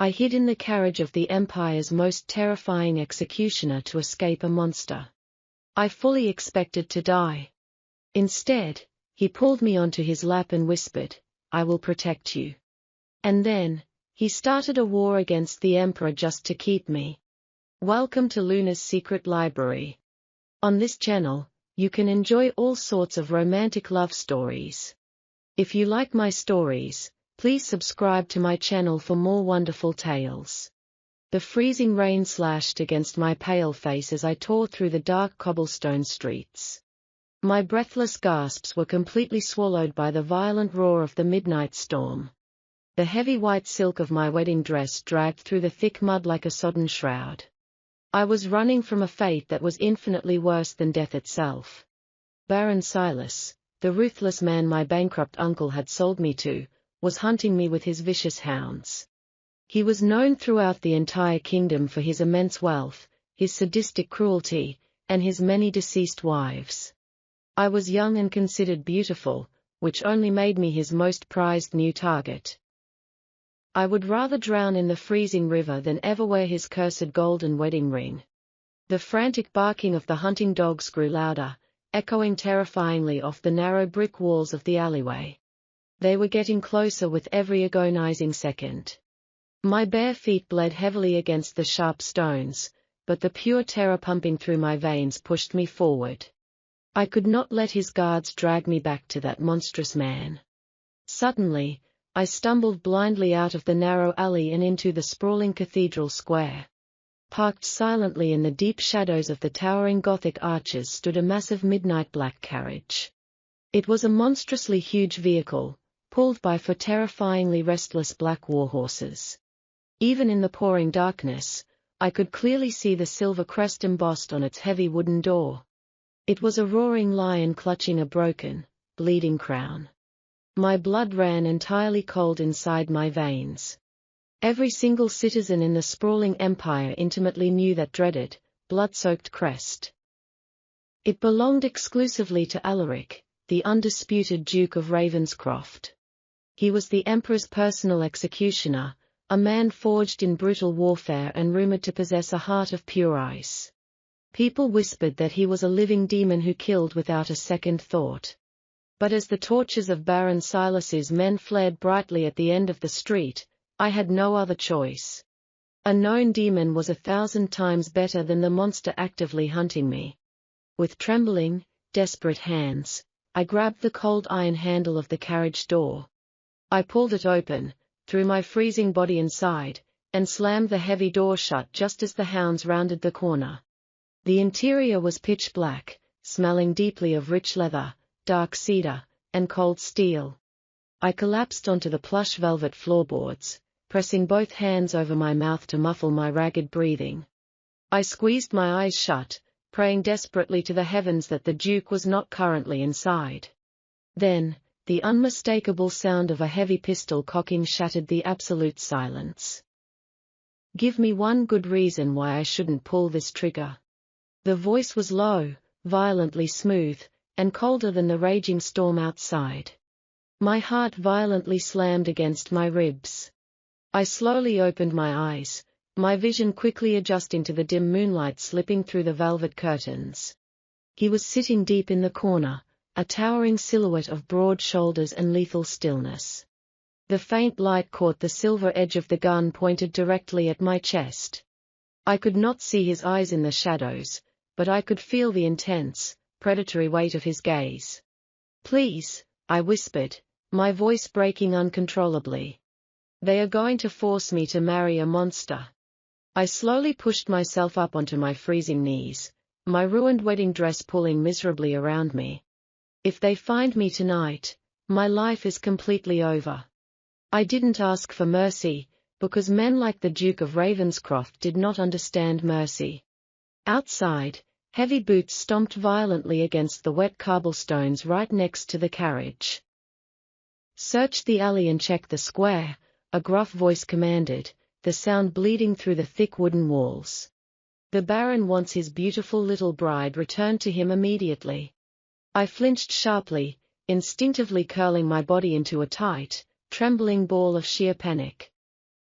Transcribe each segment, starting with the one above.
I hid in the carriage of the Empire's most terrifying executioner to escape a monster. I fully expected to die. Instead, he pulled me onto his lap and whispered, "I will protect you." And then, he started a war against the Emperor just to keep me. Welcome to Luna's Secret Library. On this channel, you can enjoy all sorts of romantic love stories. If you like my stories, please subscribe to my channel for more wonderful tales. The freezing rain slashed against my pale face as I tore through the dark cobblestone streets. My breathless gasps were completely swallowed by the violent roar of the midnight storm. The heavy white silk of my wedding dress dragged through the thick mud like a sodden shroud. I was running from a fate that was infinitely worse than death itself. Baron Silas, the ruthless man my bankrupt uncle had sold me to, was hunting me with his vicious hounds. He was known throughout the entire kingdom for his immense wealth, his sadistic cruelty, and his many deceased wives. I was young and considered beautiful, which only made me his most prized new target. I would rather drown in the freezing river than ever wear his cursed golden wedding ring. The frantic barking of the hunting dogs grew louder, echoing terrifyingly off the narrow brick walls of the alleyway. They were getting closer with every agonizing second. My bare feet bled heavily against the sharp stones, but the pure terror pumping through my veins pushed me forward. I could not let his guards drag me back to that monstrous man. Suddenly, I stumbled blindly out of the narrow alley and into the sprawling cathedral square. Parked silently in the deep shadows of the towering Gothic arches stood a massive midnight black carriage. It was a monstrously huge vehicle, pulled by four terrifyingly restless black warhorses. Even in the pouring darkness, I could clearly see the silver crest embossed on its heavy wooden door. It was a roaring lion clutching a broken, bleeding crown. My blood ran entirely cold inside my veins. Every single citizen in the sprawling empire intimately knew that dreaded, blood-soaked crest. It belonged exclusively to Alaric, the undisputed Duke of Ravenscroft. He was the Emperor's personal executioner, a man forged in brutal warfare and rumored to possess a heart of pure ice. People whispered that he was a living demon who killed without a second thought. But as the torches of Baron Silas's men flared brightly at the end of the street, I had no other choice. A known demon was 1,000 times better than the monster actively hunting me. With trembling, desperate hands, I grabbed the cold iron handle of the carriage door. I pulled it open, threw my freezing body inside, and slammed the heavy door shut just as the hounds rounded the corner. The interior was pitch black, smelling deeply of rich leather, dark cedar, and cold steel. I collapsed onto the plush velvet floorboards, pressing both hands over my mouth to muffle my ragged breathing. I squeezed my eyes shut, praying desperately to the heavens that the Duke was not currently inside. Then, the unmistakable sound of a heavy pistol cocking shattered the absolute silence. "Give me one good reason why I shouldn't pull this trigger." The voice was low, violently smooth, and colder than the raging storm outside. My heart violently slammed against my ribs. I slowly opened my eyes, my vision quickly adjusting to the dim moonlight slipping through the velvet curtains. He was sitting deep in the corner, a towering silhouette of broad shoulders and lethal stillness. The faint light caught the silver edge of the gun pointed directly at my chest. I could not see his eyes in the shadows, but I could feel the intense, predatory weight of his gaze. "Please," I whispered, my voice breaking uncontrollably. "They are going to force me to marry a monster." I slowly pushed myself up onto my freezing knees, my ruined wedding dress pulling miserably around me. If they find me tonight, my life is completely over. I didn't ask for mercy, because men like the Duke of Ravenscroft did not understand mercy. Outside, heavy boots stomped violently against the wet cobblestones right next to the carriage. "Search the alley and check the square," a gruff voice commanded, the sound bleeding through the thick wooden walls. "The Baron wants his beautiful little bride returned to him immediately." I flinched sharply, instinctively curling my body into a tight, trembling ball of sheer panic.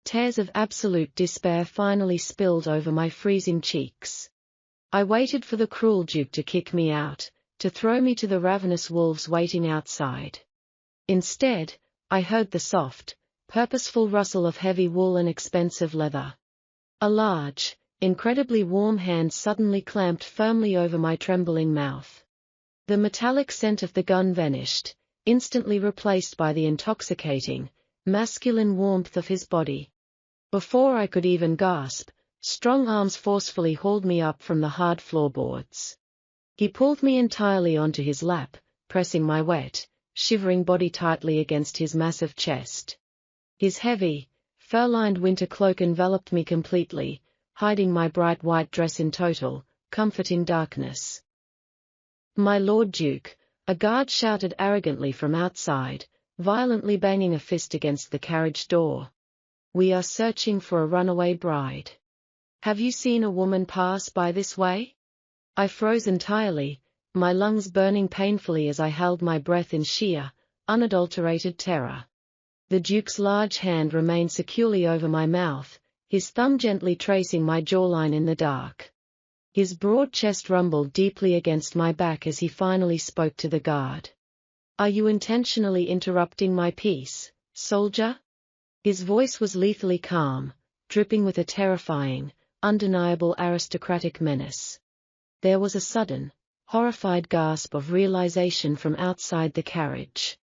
Tears of absolute despair finally spilled over my freezing cheeks. I waited for the cruel Duke to kick me out, to throw me to the ravenous wolves waiting outside. Instead, I heard the soft, purposeful rustle of heavy wool and expensive leather. A large, incredibly warm hand suddenly clamped firmly over my trembling mouth. The metallic scent of the gun vanished, instantly replaced by the intoxicating, masculine warmth of his body. Before I could even gasp, strong arms forcefully hauled me up from the hard floorboards. He pulled me entirely onto his lap, pressing my wet, shivering body tightly against his massive chest. His heavy, fur-lined winter cloak enveloped me completely, hiding my bright white dress in total, comforting darkness. "My Lord Duke," a guard shouted arrogantly from outside, violently banging a fist against the carriage door. "We are searching for a runaway bride. Have you seen a woman pass by this way?" I froze entirely, my lungs burning painfully as I held my breath in sheer, unadulterated terror. The Duke's large hand remained securely over my mouth, his thumb gently tracing my jawline in the dark. His broad chest rumbled deeply against my back as he finally spoke to the guard. "Are you intentionally interrupting my peace, soldier?" His voice was lethally calm, dripping with a terrifying, undeniable aristocratic menace. There was a sudden, horrified gasp of realization from outside the carriage.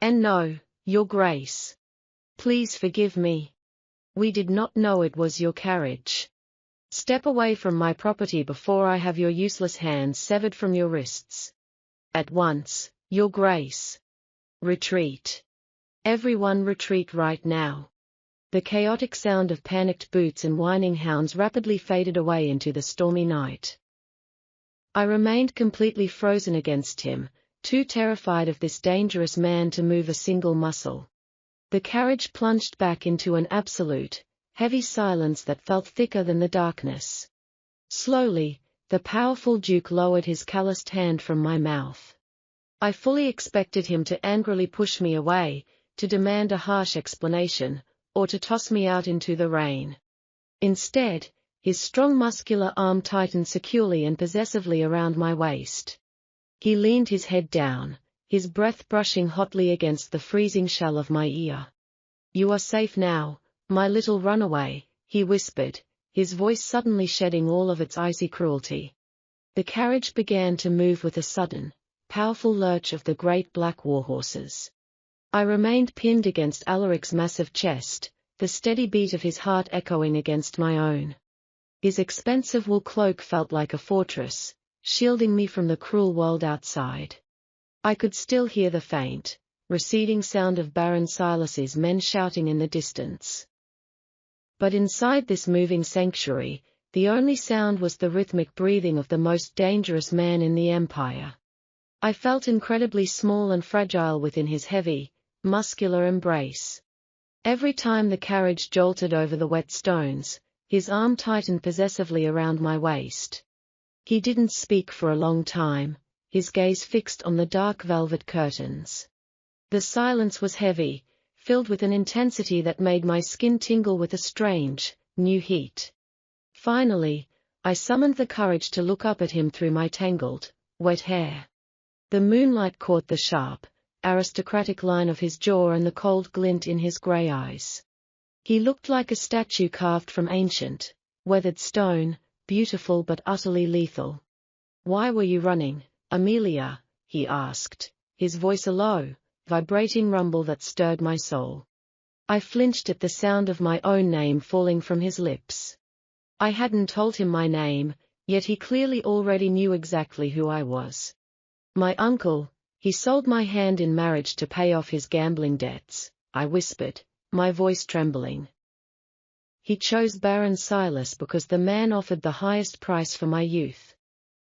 "And no, Your Grace. Please forgive me. We did not know it was your carriage. Step away from my property before I have your useless hands severed from your wrists. At once, Your Grace. Retreat. Everyone retreat right now." The chaotic sound of panicked boots and whining hounds rapidly faded away into the stormy night. I remained completely frozen against him, too terrified of this dangerous man to move a single muscle. The carriage plunged back into an absolute, heavy silence that felt thicker than the darkness. Slowly, the powerful Duke lowered his calloused hand from my mouth. I fully expected him to angrily push me away, to demand a harsh explanation, or to toss me out into the rain. Instead, his strong muscular arm tightened securely and possessively around my waist. He leaned his head down, his breath brushing hotly against the freezing shell of my ear. "You are safe now, my little runaway," he whispered, his voice suddenly shedding all of its icy cruelty. The carriage began to move with a sudden, powerful lurch of the great black warhorses. I remained pinned against Alaric's massive chest, the steady beat of his heart echoing against my own. His expensive wool cloak felt like a fortress, shielding me from the cruel world outside. I could still hear the faint, receding sound of Baron Silas's men shouting in the distance. But inside this moving sanctuary, the only sound was the rhythmic breathing of the most dangerous man in the Empire. I felt incredibly small and fragile within his heavy, muscular embrace. Every time the carriage jolted over the wet stones, his arm tightened possessively around my waist. He didn't speak for a long time, his gaze fixed on the dark velvet curtains. The silence was heavy, filled with an intensity that made my skin tingle with a strange, new heat. Finally, I summoned the courage to look up at him through my tangled, wet hair. The moonlight caught the sharp, aristocratic line of his jaw and the cold glint in his grey eyes. He looked like a statue carved from ancient, weathered stone, beautiful but utterly lethal. "Why were you running, Amelia?" he asked, his voice a low, vibrating rumble that stirred my soul. I flinched at the sound of my own name falling from his lips. I hadn't told him my name, yet he clearly already knew exactly who I was. "My uncle, he sold my hand in marriage to pay off his gambling debts," I whispered, my voice trembling. "He chose Baron Silas because the man offered the highest price for my youth."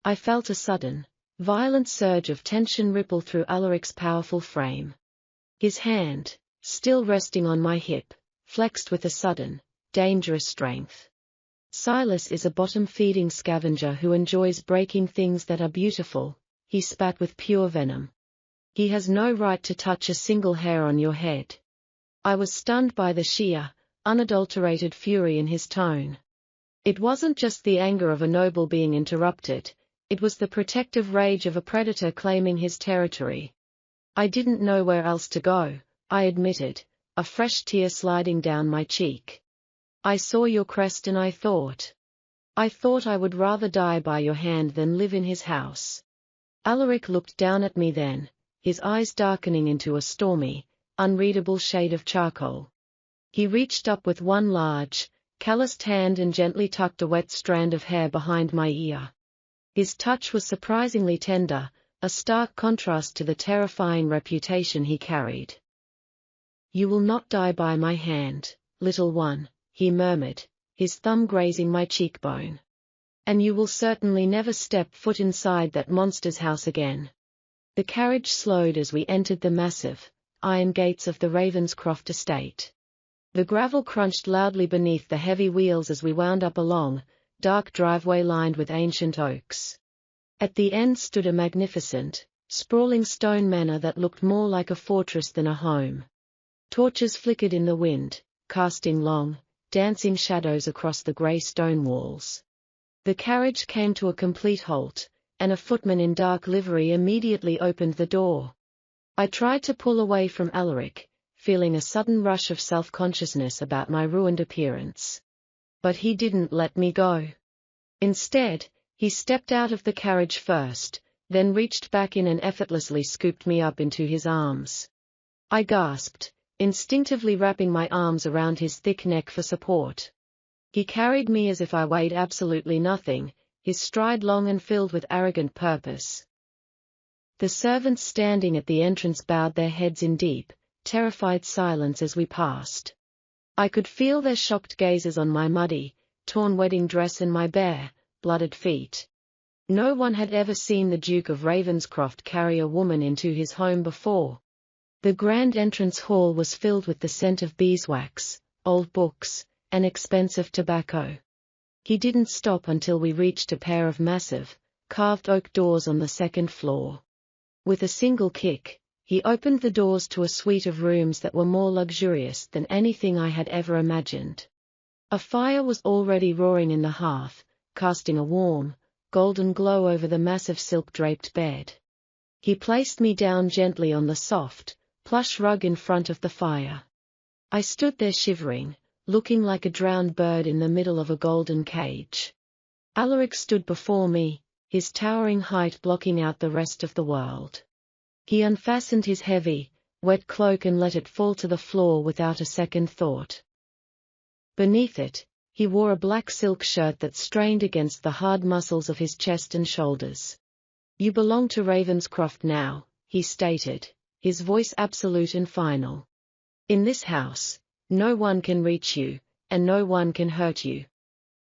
I felt a sudden, violent surge of tension ripple through Alaric's powerful frame. His hand, still resting on my hip, flexed with a sudden, dangerous strength. "Silas is a bottom-feeding scavenger who enjoys breaking things that are beautiful," he spat with pure venom. "He has no right to touch a single hair on your head." I was stunned by the sheer, unadulterated fury in his tone. It wasn't just the anger of a noble being interrupted, it was the protective rage of a predator claiming his territory. I didn't know where else to go, I admitted, a fresh tear sliding down my cheek. I saw your crest and I thought I would rather die by your hand than live in his house. Alaric looked down at me then, his eyes darkening into a stormy, unreadable shade of charcoal. He reached up with one large, calloused hand and gently tucked a wet strand of hair behind my ear. His touch was surprisingly tender, a stark contrast to the terrifying reputation he carried. "You will not die by my hand, little one," he murmured, his thumb grazing my cheekbone. "And you will certainly never step foot inside that monster's house again." The carriage slowed as we entered the massive, iron gates of the Ravenscroft estate. The gravel crunched loudly beneath the heavy wheels as we wound up a long, dark driveway lined with ancient oaks. At the end stood a magnificent, sprawling stone manor that looked more like a fortress than a home. Torches flickered in the wind, casting long, dancing shadows across the grey stone walls. The carriage came to a complete halt, and a footman in dark livery immediately opened the door. I tried to pull away from Alaric, feeling a sudden rush of self-consciousness about my ruined appearance. But he didn't let me go. Instead, he stepped out of the carriage first, then reached back in and effortlessly scooped me up into his arms. I gasped, instinctively wrapping my arms around his thick neck for support. He carried me as if I weighed absolutely nothing, his stride long and filled with arrogant purpose. The servants standing at the entrance bowed their heads in deep, terrified silence as we passed. I could feel their shocked gazes on my muddy, torn wedding dress and my bare, blooded feet. No one had ever seen the Duke of Ravenscroft carry a woman into his home before. The grand entrance hall was filled with the scent of beeswax, old books, and expensive tobacco. He didn't stop until we reached a pair of massive, carved oak doors on the second floor. With a single kick, he opened the doors to a suite of rooms that were more luxurious than anything I had ever imagined. A fire was already roaring in the hearth, casting a warm, golden glow over the massive silk-draped bed. He placed me down gently on the soft, plush rug in front of the fire. I stood there shivering, looking like a drowned bird in the middle of a golden cage. Alaric stood before me, his towering height blocking out the rest of the world. He unfastened his heavy, wet cloak and let it fall to the floor without a second thought. Beneath it, he wore a black silk shirt that strained against the hard muscles of his chest and shoulders. "You belong to Ravenscroft now," he stated, his voice absolute and final. "In this house, no one can reach you, and no one can hurt you."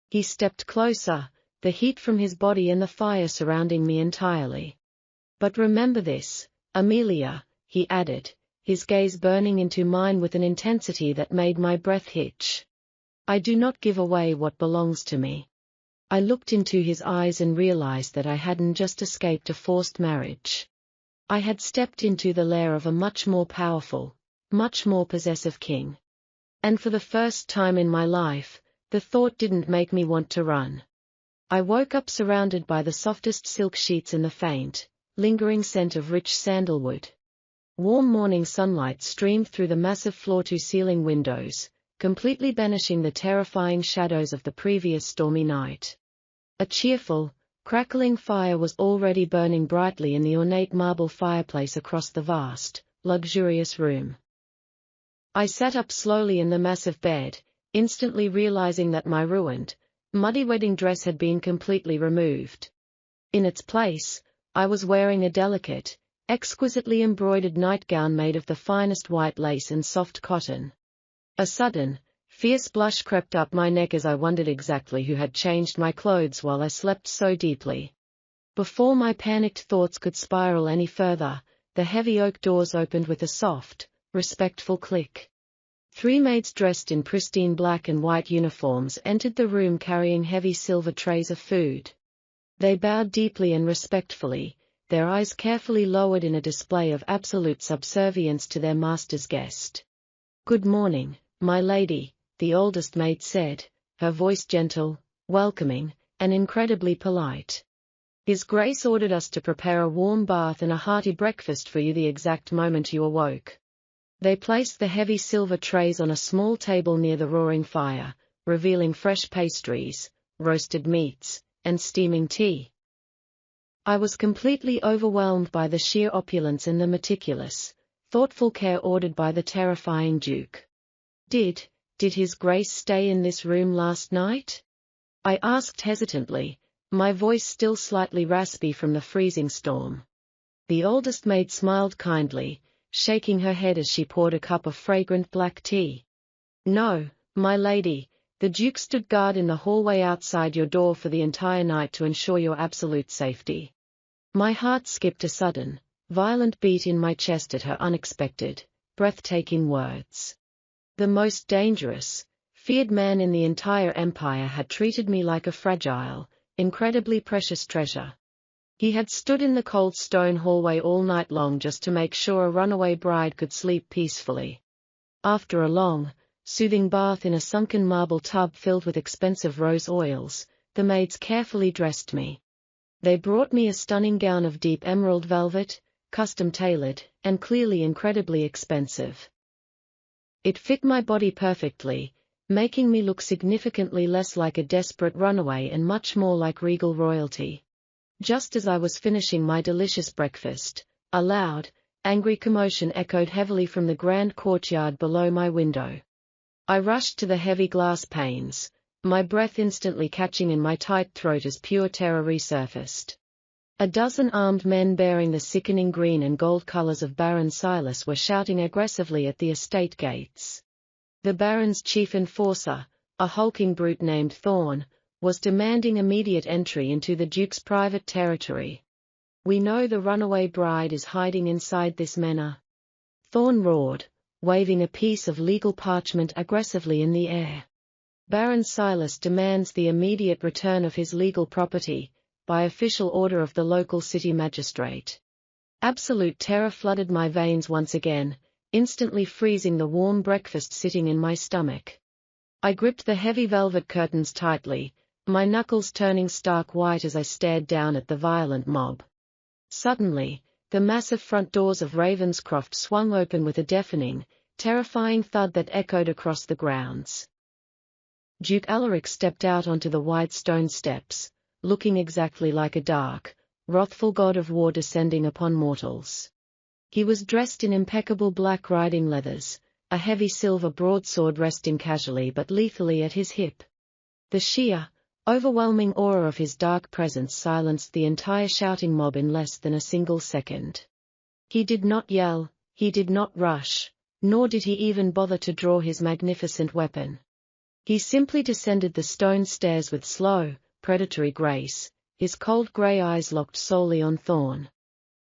He stepped closer, the heat from his body and the fire surrounding me entirely. "But remember this, Amelia," he added, his gaze burning into mine with an intensity that made my breath hitch. "I do not give away what belongs to me." I looked into his eyes and realized that I hadn't just escaped a forced marriage. I had stepped into the lair of a much more powerful, much more possessive king. And for the first time in my life, the thought didn't make me want to run. I woke up surrounded by the softest silk sheets and the faint, lingering scent of rich sandalwood. Warm morning sunlight streamed through the massive floor-to-ceiling windows, completely banishing the terrifying shadows of the previous stormy night. A cheerful, crackling fire was already burning brightly in the ornate marble fireplace across the vast, luxurious room. I sat up slowly in the massive bed, instantly realizing that my ruined, muddy wedding dress had been completely removed. In its place, I was wearing a delicate, exquisitely embroidered nightgown made of the finest white lace and soft cotton. A sudden, fierce blush crept up my neck as I wondered exactly who had changed my clothes while I slept so deeply. Before my panicked thoughts could spiral any further, the heavy oak doors opened with a soft, respectful click. 3 maids dressed in pristine black and white uniforms entered the room carrying heavy silver trays of food. They bowed deeply and respectfully, their eyes carefully lowered in a display of absolute subservience to their master's guest. "Good morning, my lady," the oldest maid said, her voice gentle, welcoming, and incredibly polite. His Grace ordered us to prepare a warm bath and a hearty breakfast for you the exact moment you awoke. They placed the heavy silver trays on a small table near the roaring fire, revealing fresh pastries, roasted meats, and steaming tea. I was completely overwhelmed by the sheer opulence and the meticulous, thoughtful care ordered by the terrifying Duke. Did His Grace stay in this room last night? I asked hesitantly, my voice still slightly raspy from the freezing storm. The oldest maid smiled kindly, shaking her head as she poured a cup of fragrant black tea. No, my lady, the Duke stood guard in the hallway outside your door for the entire night to ensure your absolute safety. My heart skipped a sudden, violent beat in my chest at her unexpected, breathtaking words. The most dangerous, feared man in the entire empire had treated me like a fragile, incredibly precious treasure. He had stood in the cold stone hallway all night long just to make sure a runaway bride could sleep peacefully. After a long, soothing bath in a sunken marble tub filled with expensive rose oils, the maids carefully dressed me. They brought me a stunning gown of deep emerald velvet, custom-tailored, and clearly incredibly expensive. It fit my body perfectly, making me look significantly less like a desperate runaway and much more like regal royalty. Just as I was finishing my delicious breakfast, a loud, angry commotion echoed heavily from the grand courtyard below my window. I rushed to the heavy glass panes, my breath instantly catching in my tight throat as pure terror resurfaced. A dozen armed men bearing the sickening green and gold colors of Baron Silas were shouting aggressively at the estate gates. The Baron's chief enforcer, a hulking brute named Thorn, was demanding immediate entry into the Duke's private territory. We know the runaway bride is hiding inside this manor. Thorn roared, waving a piece of legal parchment aggressively in the air. Baron Silas demands the immediate return of his legal property, by official order of the local city magistrate. Absolute terror flooded my veins once again, instantly freezing the warm breakfast sitting in my stomach. I gripped the heavy velvet curtains tightly, my knuckles turning stark white as I stared down at the violent mob. Suddenly, the massive front doors of Ravenscroft swung open with a deafening, terrifying thud that echoed across the grounds. Duke Alaric stepped out onto the wide stone steps, looking exactly like a dark, wrathful god of war descending upon mortals. He was dressed in impeccable black riding leathers, a heavy silver broadsword resting casually but lethally at his hip. The sheer, overwhelming aura of his dark presence silenced the entire shouting mob in less than a single second. He did not yell, he did not rush, nor did he even bother to draw his magnificent weapon. He simply descended the stone stairs with slow, predatory grace, his cold grey eyes locked solely on Thorn.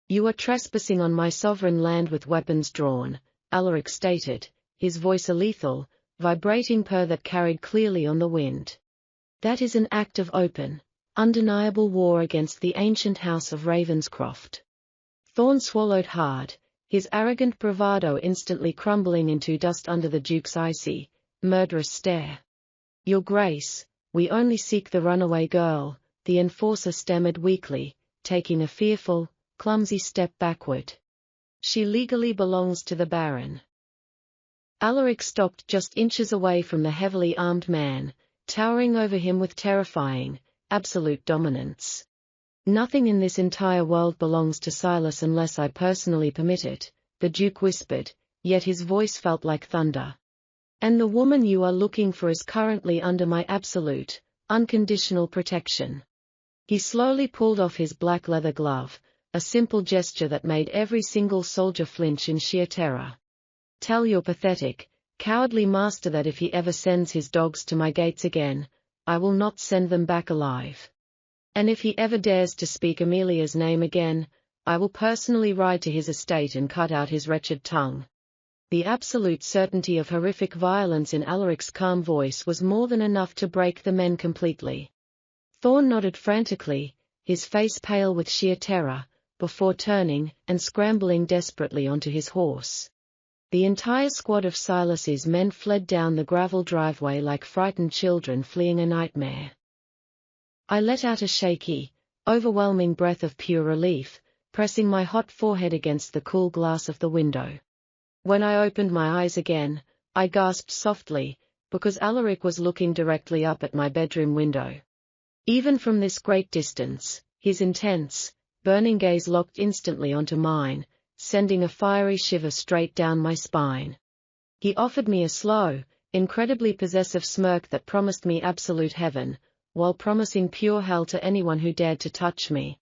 "You are trespassing on my sovereign land with weapons drawn," Alaric stated, his voice a lethal, vibrating purr that carried clearly on the wind. "That is an act of open, undeniable war against the ancient house of Ravenscroft." Thorn swallowed hard, his arrogant bravado instantly crumbling into dust under the Duke's icy, murderous stare. "Your Grace, we only seek the runaway girl," the enforcer stammered weakly, taking a fearful, clumsy step backward. "She legally belongs to the Baron." Alaric stopped just inches away from the heavily armed man, towering over him with terrifying, absolute dominance. "Nothing in this entire world belongs to Silas unless I personally permit it," the Duke whispered, yet his voice felt like thunder. "And the woman you are looking for is currently under my absolute, unconditional protection." He slowly pulled off his black leather glove, a simple gesture that made every single soldier flinch in sheer terror. "Tell your pathetic, cowardly master that if he ever sends his dogs to my gates again, I will not send them back alive. And if he ever dares to speak Amelia's name again, I will personally ride to his estate and cut out his wretched tongue." The absolute certainty of horrific violence in Alaric's calm voice was more than enough to break the men completely. Thorn nodded frantically, his face pale with sheer terror, before turning and scrambling desperately onto his horse. The entire squad of Silas's men fled down the gravel driveway like frightened children fleeing a nightmare. I let out a shaky, overwhelming breath of pure relief, pressing my hot forehead against the cool glass of the window. When I opened my eyes again, I gasped softly, because Alaric was looking directly up at my bedroom window. Even from this great distance, his intense, burning gaze locked instantly onto mine, sending a fiery shiver straight down my spine. He offered me a slow, incredibly possessive smirk that promised me absolute heaven, while promising pure hell to anyone who dared to touch me.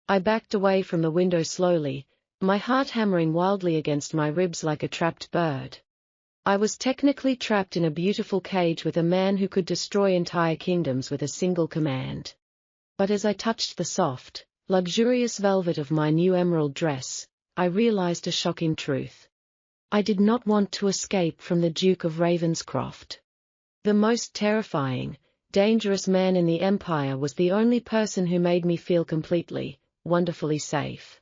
I backed away from the window slowly, my heart hammering wildly against my ribs like a trapped bird. I was technically trapped in a beautiful cage with a man who could destroy entire kingdoms with a single command. But as I touched the soft, luxurious velvet of my new emerald dress, I realized a shocking truth. I did not want to escape from the Duke of Ravenscroft. The most terrifying, dangerous man in the Empire was the only person who made me feel completely, wonderfully safe.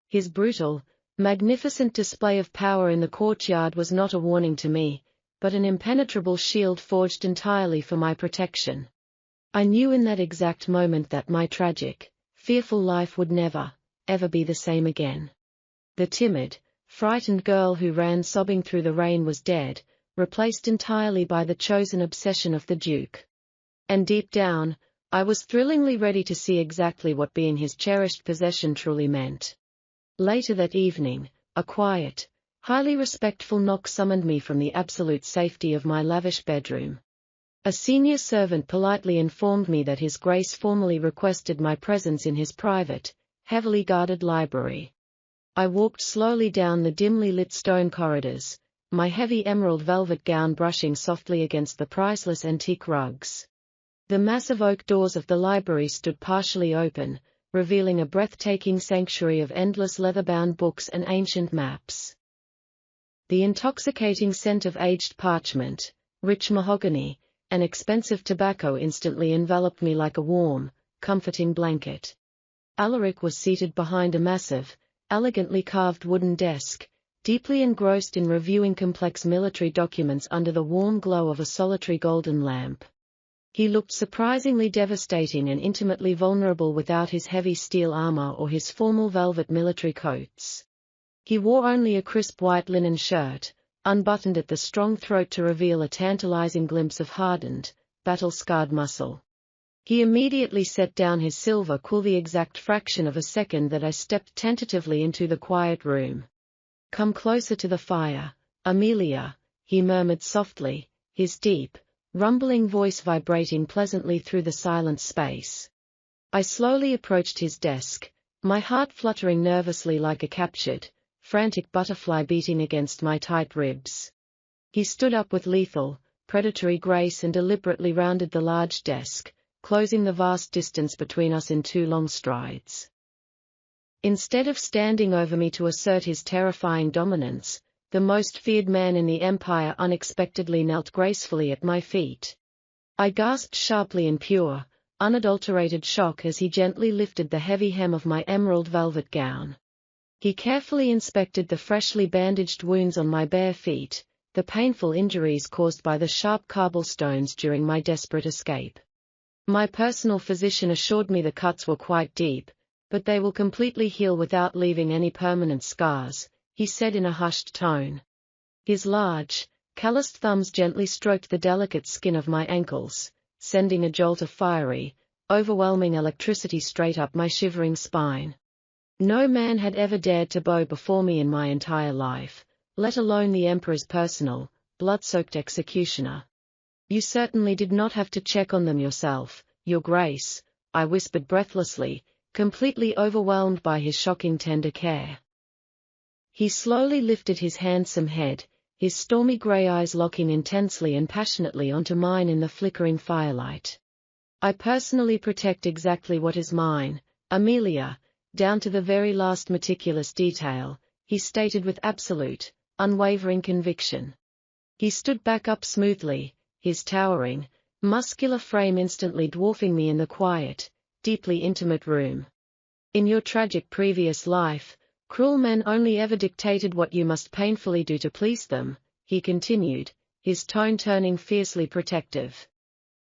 His brutal, magnificent display of power in the courtyard was not a warning to me, but an impenetrable shield forged entirely for my protection. I knew in that exact moment that my tragic, fearful life would never, ever be the same again. The timid, frightened girl who ran sobbing through the rain was dead, replaced entirely by the chosen obsession of the Duke. And deep down, I was thrillingly ready to see exactly what being his cherished possession truly meant. Later that evening, a quiet, highly respectful knock summoned me from the absolute safety of my lavish bedroom. A senior servant politely informed me that His Grace formally requested my presence in his private, heavily guarded library. I walked slowly down the dimly lit stone corridors, my heavy emerald velvet gown brushing softly against the priceless antique rugs. The massive oak doors of the library stood partially open, revealing a breathtaking sanctuary of endless leather-bound books and ancient maps. The intoxicating scent of aged parchment, rich mahogany, and expensive tobacco instantly enveloped me like a warm, comforting blanket. Alaric was seated behind a massive, elegantly carved wooden desk, deeply engrossed in reviewing complex military documents under the warm glow of a solitary golden lamp. He looked surprisingly devastating and intimately vulnerable without his heavy steel armor or his formal velvet military coats. He wore only a crisp white linen shirt, unbuttoned at the strong throat to reveal a tantalizing glimpse of hardened, battle-scarred muscle. He immediately set down his silver quill the exact fraction of a second that I stepped tentatively into the quiet room. "Come closer to the fire, Amelia," he murmured softly, his deep, rumbling voice vibrating pleasantly through the silent space. I slowly approached his desk, my heart fluttering nervously like a captured, frantic butterfly beating against my tight ribs. He stood up with lethal, predatory grace and deliberately rounded the large desk, closing the vast distance between us in 2 long strides. Instead of standing over me to assert his terrifying dominance, the most feared man in the Empire unexpectedly knelt gracefully at my feet. I gasped sharply in pure, unadulterated shock as he gently lifted the heavy hem of my emerald velvet gown. He carefully inspected the freshly bandaged wounds on my bare feet, the painful injuries caused by the sharp cobblestones during my desperate escape. My personal physician assured me the cuts were quite deep, but they will completely heal without leaving any permanent scars, he said in a hushed tone. His large, calloused thumbs gently stroked the delicate skin of my ankles, sending a jolt of fiery, overwhelming electricity straight up my shivering spine. No man had ever dared to bow before me in my entire life, let alone the Emperor's personal, blood-soaked executioner. "You certainly did not have to check on them yourself, Your Grace," I whispered breathlessly, completely overwhelmed by his shocking tender care. He slowly lifted his handsome head, his stormy grey eyes locking intensely and passionately onto mine in the flickering firelight. "I personally protect exactly what is mine, Amelia, down to the very last meticulous detail," he stated with absolute, unwavering conviction. He stood back up smoothly, his towering, muscular frame instantly dwarfing me in the quiet, deeply intimate room. "In your tragic previous life, Cruel men only ever dictated what you must painfully do to please them, he continued, his tone turning fiercely protective.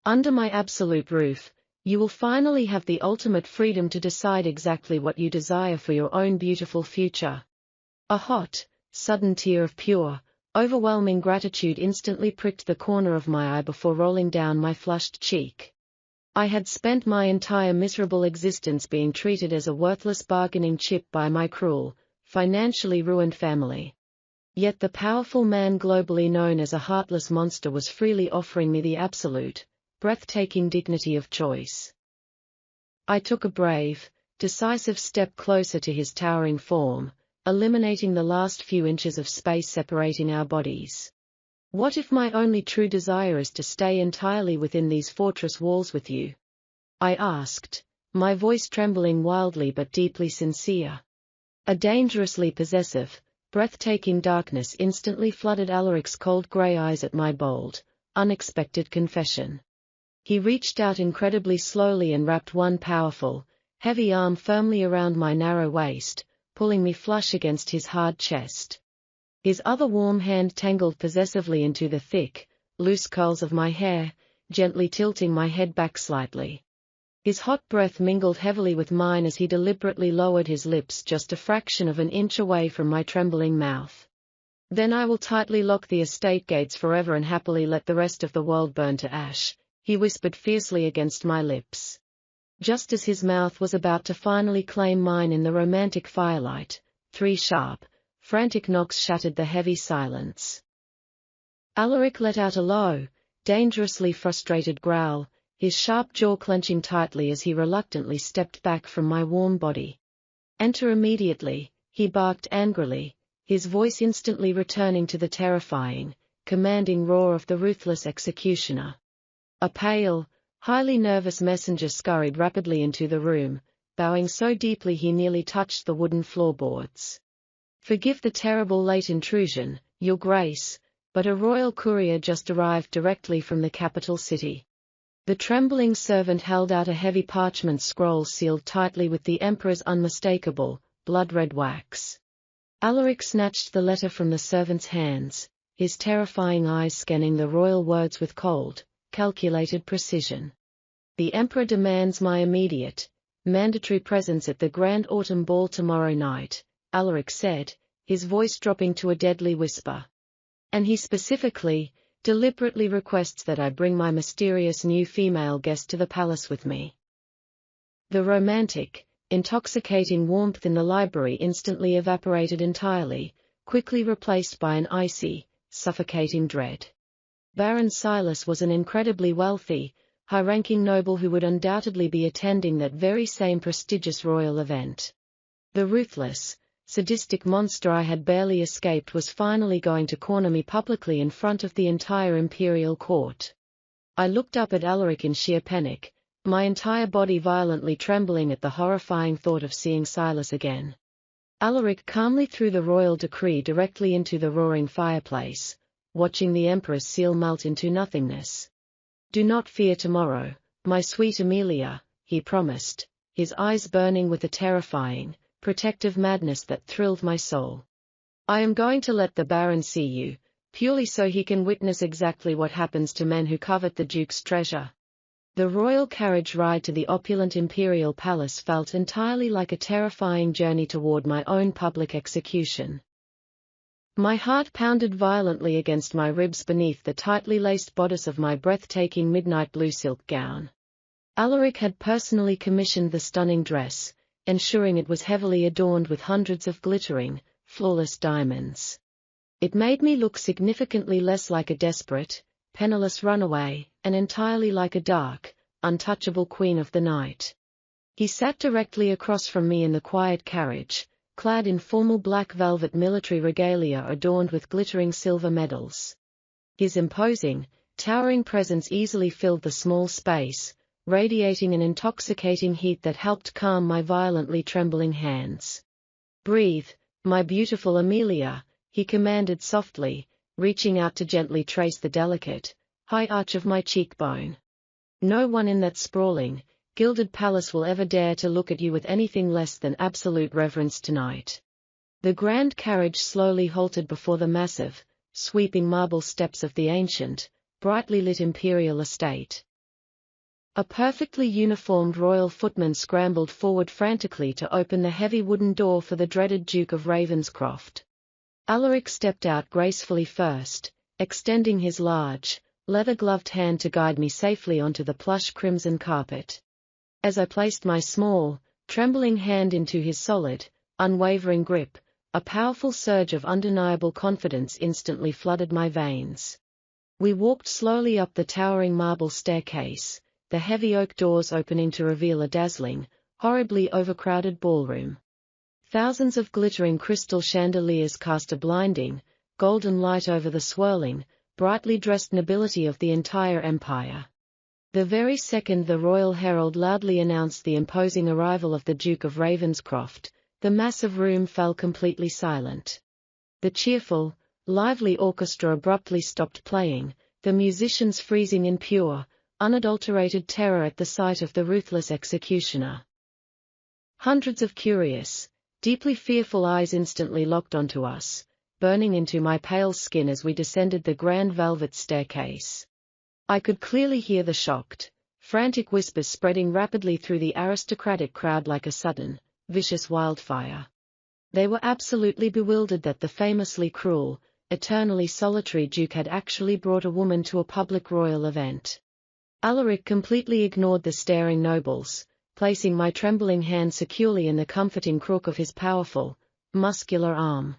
Under my absolute roof, you will finally have the ultimate freedom to decide exactly what you desire for your own beautiful future. A hot, sudden tear of pure, overwhelming gratitude instantly pricked the corner of my eye before rolling down my flushed cheek. I had spent my entire miserable existence being treated as a worthless bargaining chip by my cruel, financially ruined family. Yet the powerful man globally known as a heartless monster was freely offering me the absolute, breathtaking dignity of choice. I took a brave, decisive step closer to his towering form, eliminating the last few inches of space separating our bodies. What if my only true desire is to stay entirely within these fortress walls with you? I asked, my voice trembling wildly but deeply sincere. A dangerously possessive, breathtaking darkness instantly flooded Alaric's cold grey eyes at my bold, unexpected confession. He reached out incredibly slowly and wrapped one powerful, heavy arm firmly around my narrow waist, pulling me flush against his hard chest. His other warm hand tangled possessively into the thick, loose curls of my hair, gently tilting my head back slightly. His hot breath mingled heavily with mine as he deliberately lowered his lips just a fraction of an inch away from my trembling mouth. Then I will tightly lock the estate gates forever and happily let the rest of the world burn to ash, he whispered fiercely against my lips. Just as his mouth was about to finally claim mine in the romantic firelight, 3 sharp, frantic knocks shattered the heavy silence. Alaric let out a low, dangerously frustrated growl, his sharp jaw clenching tightly as he reluctantly stepped back from my warm body. Enter immediately, he barked angrily, his voice instantly returning to the terrifying, commanding roar of the ruthless executioner. A pale, highly nervous messenger scurried rapidly into the room, bowing so deeply he nearly touched the wooden floorboards. Forgive the terrible late intrusion, Your Grace, but a royal courier just arrived directly from the capital city. The trembling servant held out a heavy parchment scroll sealed tightly with the Emperor's unmistakable, blood-red wax. Alaric snatched the letter from the servant's hands, his terrifying eyes scanning the royal words with cold, calculated precision. The Emperor demands my immediate, mandatory presence at the Grand Autumn Ball tomorrow night, Alaric said, his voice dropping to a deadly whisper. And he specifically, deliberately requests that I bring my mysterious new female guest to the palace with me. The romantic, intoxicating warmth in the library instantly evaporated entirely, quickly replaced by an icy, suffocating dread. Baron Silas was an incredibly wealthy, high-ranking noble who would undoubtedly be attending that very same prestigious royal event. The ruthless, sadistic monster I had barely escaped was finally going to corner me publicly in front of the entire imperial court. I looked up at Alaric in sheer panic, my entire body violently trembling at the horrifying thought of seeing Silas again. Alaric calmly threw the royal decree directly into the roaring fireplace, watching the Emperor's seal melt into nothingness. Do not fear tomorrow, my sweet Amelia, he promised, his eyes burning with a terrifying, protective madness that thrilled my soul. I am going to let the Baron see you, purely so he can witness exactly what happens to men who covet the Duke's treasure. The royal carriage ride to the opulent imperial palace felt entirely like a terrifying journey toward my own public execution. My heart pounded violently against my ribs beneath the tightly laced bodice of my breathtaking midnight blue silk gown. Alaric had personally commissioned the stunning dress, ensuring it was heavily adorned with hundreds of glittering, flawless diamonds. It made me look significantly less like a desperate, penniless runaway, and entirely like a dark, untouchable queen of the night. He sat directly across from me in the quiet carriage, clad in formal black velvet military regalia adorned with glittering silver medals. His imposing, towering presence easily filled the small space, radiating an intoxicating heat that helped calm my violently trembling hands. Breathe, my beautiful Amelia, he commanded softly, reaching out to gently trace the delicate, high arch of my cheekbone. No one in that sprawling, gilded palace will ever dare to look at you with anything less than absolute reverence tonight. The grand carriage slowly halted before the massive, sweeping marble steps of the ancient, brightly lit imperial estate. A perfectly uniformed royal footman scrambled forward frantically to open the heavy wooden door for the dreaded Duke of Ravenscroft. Alaric stepped out gracefully first, extending his large, leather-gloved hand to guide me safely onto the plush crimson carpet. As I placed my small, trembling hand into his solid, unwavering grip, a powerful surge of undeniable confidence instantly flooded my veins. We walked slowly up the towering marble staircase, the heavy oak doors opening to reveal a dazzling, horribly overcrowded ballroom. Thousands of glittering crystal chandeliers cast a blinding, golden light over the swirling, brightly dressed nobility of the entire empire. The very second the royal herald loudly announced the imposing arrival of the Duke of Ravenscroft, the massive room fell completely silent. The cheerful, lively orchestra abruptly stopped playing, the musicians freezing in pure, unadulterated terror at the sight of the ruthless executioner. Hundreds of curious, deeply fearful eyes instantly locked onto us, burning into my pale skin as we descended the grand velvet staircase. I could clearly hear the shocked, frantic whispers spreading rapidly through the aristocratic crowd like a sudden, vicious wildfire. They were absolutely bewildered that the famously cruel, eternally solitary Duke had actually brought a woman to a public royal event. Alaric completely ignored the staring nobles, placing my trembling hand securely in the comforting crook of his powerful, muscular arm.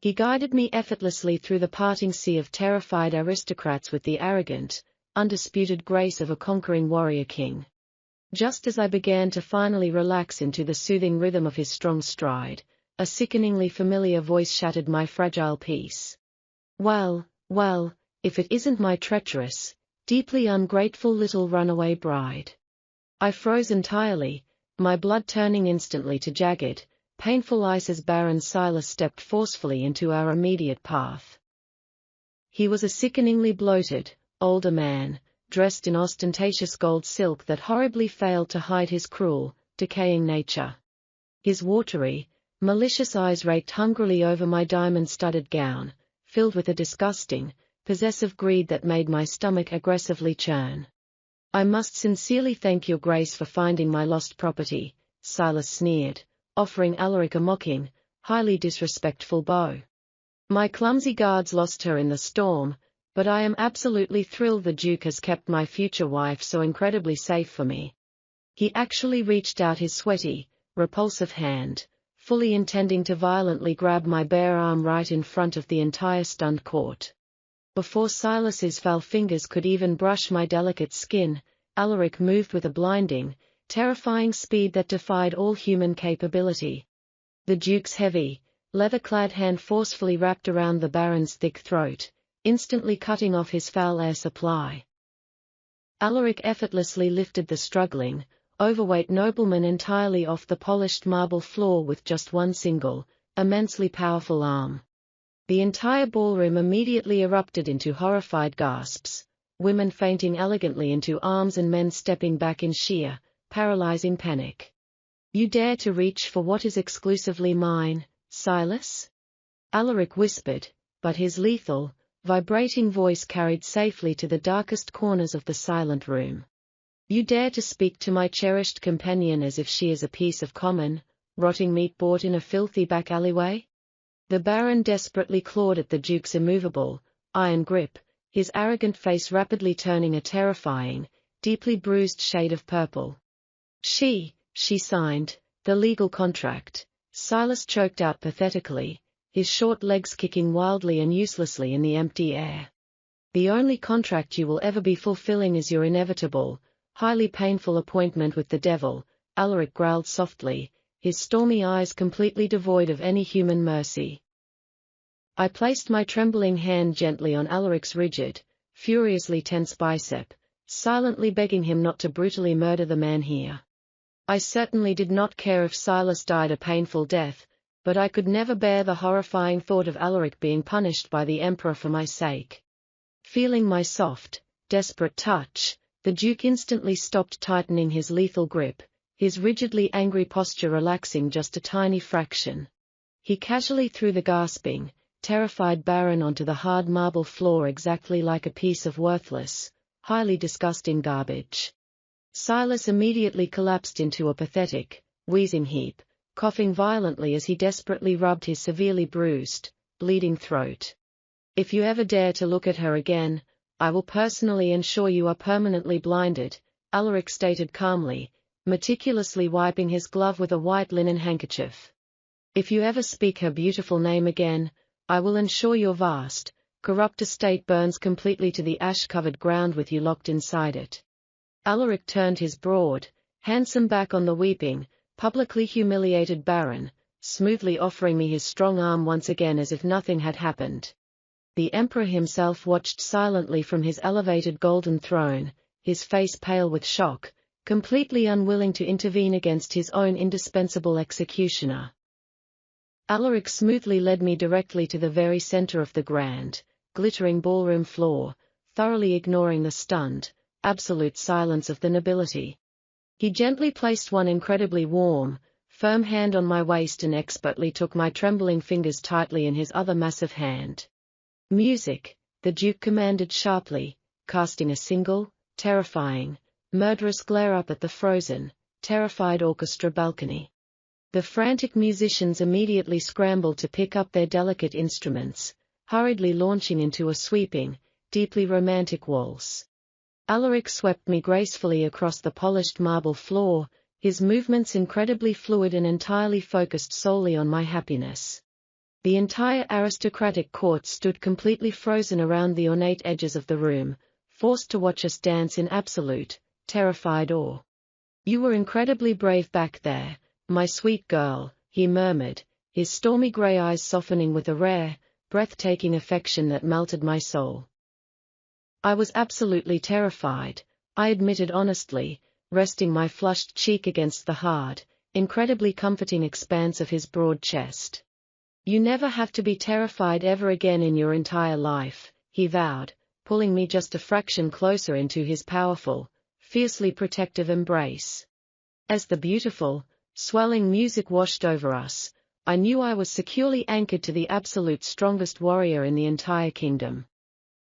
He guided me effortlessly through the parting sea of terrified aristocrats with the arrogant, undisputed grace of a conquering warrior king. Just as I began to finally relax into the soothing rhythm of his strong stride, a sickeningly familiar voice shattered my fragile peace. Well, if it isn't my treacherous, deeply ungrateful little runaway bride. I froze entirely, my blood turning instantly to jagged, painful ice as Baron Silas stepped forcefully into our immediate path. He was a sickeningly bloated, older man, dressed in ostentatious gold silk that horribly failed to hide his cruel, decaying nature. His watery, malicious eyes raked hungrily over my diamond-studded gown, filled with a disgusting, possessive greed that made my stomach aggressively churn. "I must sincerely thank your grace for finding my lost property," Silas sneered, offering Alaric a mocking, highly disrespectful bow. "My clumsy guards lost her in the storm, but I am absolutely thrilled the Duke has kept my future wife so incredibly safe for me." He actually reached out his sweaty, repulsive hand, fully intending to violently grab my bare arm right in front of the entire stunned court. Before Silas's foul fingers could even brush my delicate skin, Alaric moved with a blinding, terrifying speed that defied all human capability. The Duke's heavy, leather-clad hand forcefully wrapped around the Baron's thick throat, instantly cutting off his foul air supply. Alaric effortlessly lifted the struggling, overweight nobleman entirely off the polished marble floor with just one single, immensely powerful arm. The entire ballroom immediately erupted into horrified gasps, women fainting elegantly into arms and men stepping back in sheer, paralyzing panic. "You dare to reach for what is exclusively mine, Silas?" Alaric whispered, but his lethal, vibrating voice carried safely to the darkest corners of the silent room. "You dare to speak to my cherished companion as if she is a piece of common, rotting meat bought in a filthy back alleyway?" The Baron desperately clawed at the Duke's immovable, iron grip, his arrogant face rapidly turning a terrifying, deeply bruised shade of purple. She signed the legal contract," Silas choked out pathetically, his short legs kicking wildly and uselessly in the empty air. "The only contract you will ever be fulfilling is your inevitable, highly painful appointment with the devil," Alaric growled softly, his stormy eyes completely devoid of any human mercy. I placed my trembling hand gently on Alaric's rigid, furiously tense bicep, silently begging him not to brutally murder the man here. I certainly did not care if Silas died a painful death, but I could never bear the horrifying thought of Alaric being punished by the Emperor for my sake. Feeling my soft, desperate touch, the Duke instantly stopped tightening his lethal grip, his rigidly angry posture relaxing just a tiny fraction. He casually threw the gasping, terrified Baron onto the hard marble floor exactly like a piece of worthless, highly disgusting garbage. Silas immediately collapsed into a pathetic, wheezing heap, coughing violently as he desperately rubbed his severely bruised, bleeding throat. "If you ever dare to look at her again, I will personally ensure you are permanently blinded," Alaric stated calmly, meticulously wiping his glove with a white linen handkerchief. "If you ever speak her beautiful name again, I will ensure your vast, corrupt estate burns completely to the ash-covered ground with you locked inside it." Alaric turned his broad, handsome back on the weeping, publicly humiliated Baron, smoothly offering me his strong arm once again as if nothing had happened. The Emperor himself watched silently from his elevated golden throne, his face pale with shock, completely unwilling to intervene against his own indispensable executioner. Alaric smoothly led me directly to the very center of the grand, glittering ballroom floor, thoroughly ignoring the stunned, absolute silence of the nobility. He gently placed one incredibly warm, firm hand on my waist and expertly took my trembling fingers tightly in his other massive hand. "Music," the Duke commanded sharply, casting a single, terrifying, murderous glare up at the frozen, terrified orchestra balcony. The frantic musicians immediately scrambled to pick up their delicate instruments, hurriedly launching into a sweeping, deeply romantic waltz. Alaric swept me gracefully across the polished marble floor, his movements incredibly fluid and entirely focused solely on my happiness. The entire aristocratic court stood completely frozen around the ornate edges of the room, forced to watch us dance in absolute, terrified awe. "You were incredibly brave back there, my sweet girl," he murmured, his stormy grey eyes softening with a rare, breathtaking affection that melted my soul. "I was absolutely terrified," I admitted honestly, resting my flushed cheek against the hard, incredibly comforting expanse of his broad chest. "You never have to be terrified ever again in your entire life," he vowed, pulling me just a fraction closer into his powerful, fiercely protective embrace. As the beautiful, swelling music washed over us, I knew I was securely anchored to the absolute strongest warrior in the entire kingdom.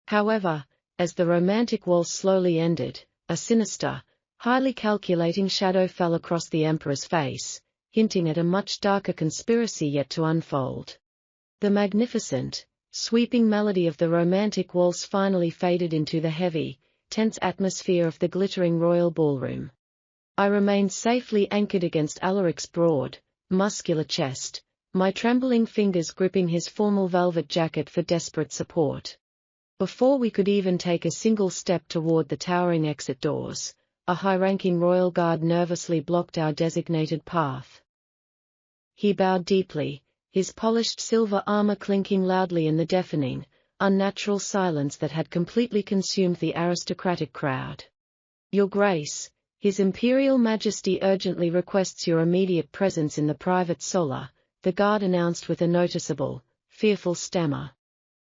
However, as the romantic waltz slowly ended, a sinister, highly calculating shadow fell across the Emperor's face, hinting at a much darker conspiracy yet to unfold. The magnificent, sweeping melody of the romantic waltz finally faded into the heavy, tense atmosphere of the glittering royal ballroom. I remained safely anchored against Alaric's broad, muscular chest, my trembling fingers gripping his formal velvet jacket for desperate support. Before we could even take a single step toward the towering exit doors, a high-ranking royal guard nervously blocked our designated path. He bowed deeply, his polished silver armor clinking loudly in the deafening, unnatural silence that had completely consumed the aristocratic crowd. "Your Grace, His Imperial Majesty urgently requests your immediate presence in the private solar," the guard announced with a noticeable, fearful stammer.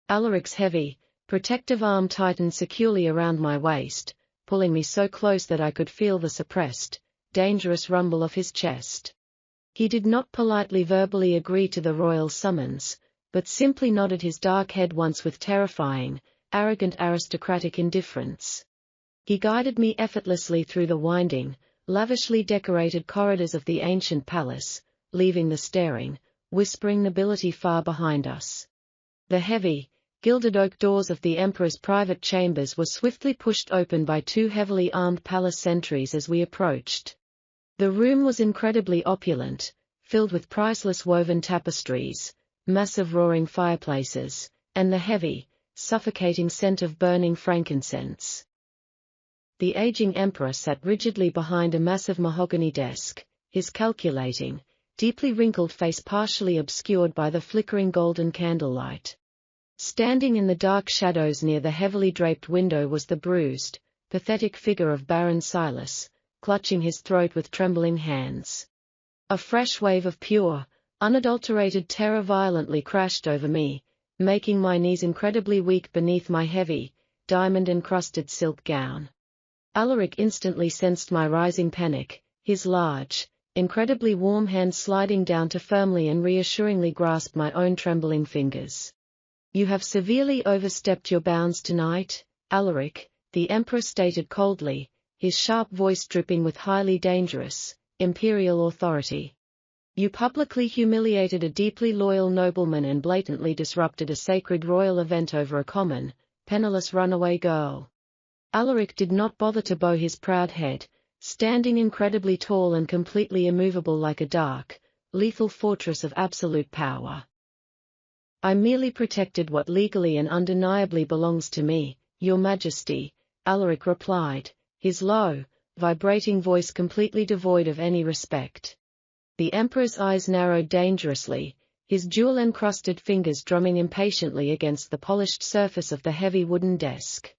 Alaric's heavy, protective arm tightened securely around my waist, pulling me so close that I could feel the suppressed, dangerous rumble of his chest. He did not politely verbally agree to the royal summons, but simply nodded his dark head once with terrifying, arrogant aristocratic indifference. He guided me effortlessly through the winding, lavishly decorated corridors of the ancient palace, leaving the staring, whispering nobility far behind us. The heavy, gilded oak doors of the Emperor's private chambers were swiftly pushed open by two heavily armed palace sentries as we approached. The room was incredibly opulent, filled with priceless woven tapestries, massive roaring fireplaces, and the heavy, suffocating scent of burning frankincense. The aging Emperor sat rigidly behind a massive mahogany desk, his calculating, deeply wrinkled face partially obscured by the flickering golden candlelight. Standing in the dark shadows near the heavily draped window was the bruised, pathetic figure of Baron Silas, clutching his throat with trembling hands. A fresh wave of pure, unadulterated terror violently crashed over me, making my knees incredibly weak beneath my heavy, diamond-encrusted silk gown. Alaric instantly sensed my rising panic, his large, incredibly warm hand sliding down to firmly and reassuringly grasp my own trembling fingers. "You have severely overstepped your bounds tonight, Alaric," the Emperor stated coldly, his sharp voice dripping with highly dangerous, imperial authority. "You publicly humiliated a deeply loyal nobleman and blatantly disrupted a sacred royal event over a common, penniless runaway girl." Alaric did not bother to bow his proud head, standing incredibly tall and completely immovable like a dark, lethal fortress of absolute power. "I merely protected what legally and undeniably belongs to me, Your Majesty," Alaric replied, his low, vibrating voice completely devoid of any respect. The Emperor's eyes narrowed dangerously, his jewel-encrusted fingers drumming impatiently against the polished surface of the heavy wooden desk.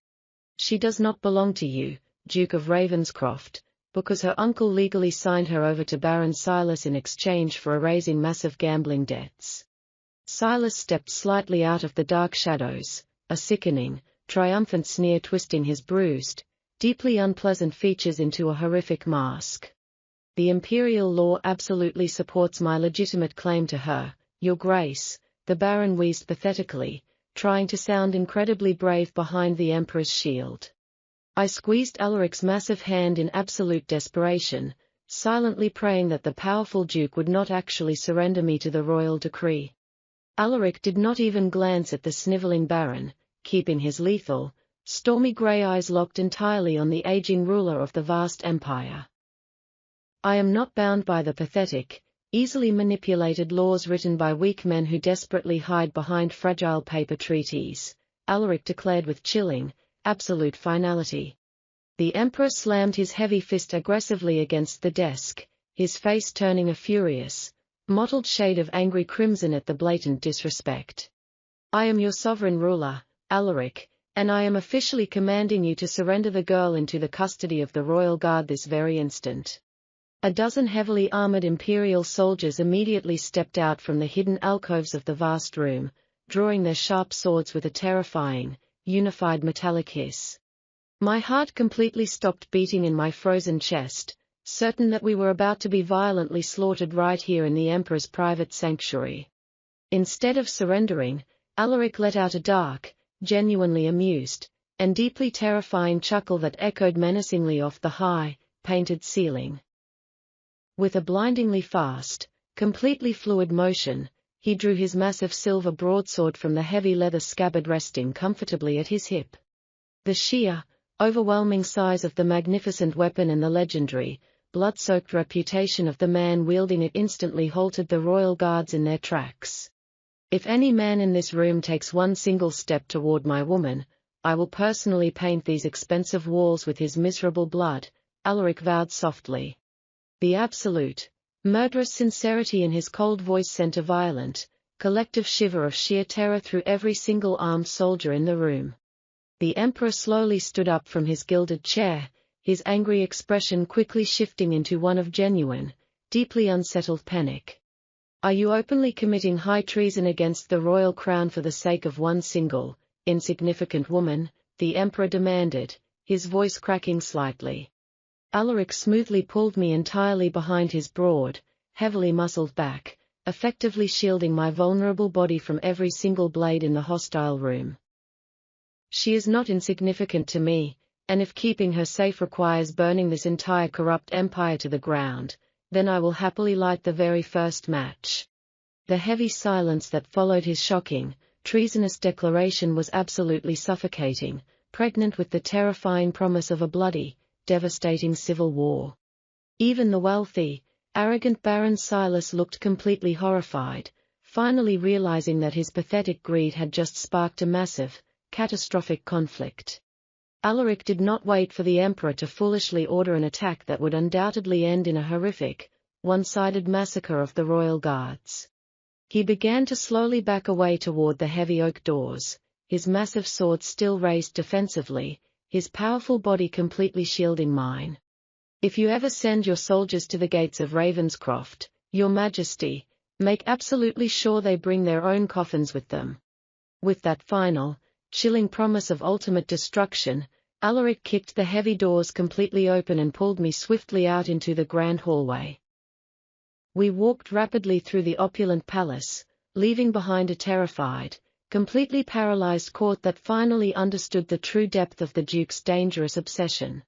"She does not belong to you, Duke of Ravenscroft, because her uncle legally signed her over to Baron Silas in exchange for erasing massive gambling debts." Silas stepped slightly out of the dark shadows, a sickening, triumphant sneer twisting his bruised, deeply unpleasant features into a horrific mask. "The imperial law absolutely supports my legitimate claim to her, Your Grace," the Baron wheezed pathetically, trying to sound incredibly brave behind the Emperor's shield. I squeezed Alaric's massive hand in absolute desperation, silently praying that the powerful Duke would not actually surrender me to the royal decree. Alaric did not even glance at the sniveling Baron, keeping his lethal, stormy grey eyes locked entirely on the aging ruler of the vast empire. "I am not bound by the pathetic, easily manipulated laws written by weak men who desperately hide behind fragile paper treaties," Alaric declared with chilling, absolute finality. The Emperor slammed his heavy fist aggressively against the desk, his face turning a furious, mottled shade of angry crimson at the blatant disrespect. "I am your sovereign ruler, Alaric, and I am officially commanding you to surrender the girl into the custody of the royal guard this very instant." A dozen heavily armored imperial soldiers immediately stepped out from the hidden alcoves of the vast room, drawing their sharp swords with a terrifying, unified metallic hiss. My heart completely stopped beating in my frozen chest, certain that we were about to be violently slaughtered right here in the Emperor's private sanctuary. Instead of surrendering, Alaric let out a dark, genuinely amused, and deeply terrifying chuckle that echoed menacingly off the high, painted ceiling. With a blindingly fast, completely fluid motion, he drew his massive silver broadsword from the heavy leather scabbard resting comfortably at his hip. The sheer, overwhelming size of the magnificent weapon and the legendary, blood-soaked reputation of the man wielding it instantly halted the royal guards in their tracks. "If any man in this room takes one single step toward my woman, I will personally paint these expensive walls with his miserable blood," Alaric vowed softly. The absolute, murderous sincerity in his cold voice sent a violent, collective shiver of sheer terror through every single armed soldier in the room. The Emperor slowly stood up from his gilded chair, his angry expression quickly shifting into one of genuine, deeply unsettled panic. "Are you openly committing high treason against the royal crown for the sake of one single, insignificant woman?" the Emperor demanded, his voice cracking slightly. Alaric smoothly pulled me entirely behind his broad, heavily muscled back, effectively shielding my vulnerable body from every single blade in the hostile room. "She is not insignificant to me, and if keeping her safe requires burning this entire corrupt empire to the ground, then I will happily light the very first match." The heavy silence that followed his shocking, treasonous declaration was absolutely suffocating, pregnant with the terrifying promise of a bloody, devastating civil war. Even the wealthy, arrogant Baron Silas looked completely horrified, finally realizing that his pathetic greed had just sparked a massive, catastrophic conflict. Alaric did not wait for the Emperor to foolishly order an attack that would undoubtedly end in a horrific, one-sided massacre of the royal guards. He began to slowly back away toward the heavy oak doors, his massive sword still raised defensively, his powerful body completely shielding mine. "If you ever send your soldiers to the gates of Ravenscroft, Your Majesty, make absolutely sure they bring their own coffins with them." With that final, chilling promise of ultimate destruction, Alaric kicked the heavy doors completely open and pulled me swiftly out into the grand hallway. We walked rapidly through the opulent palace, leaving behind a terrified, completely paralyzed court that finally understood the true depth of the Duke's dangerous obsession.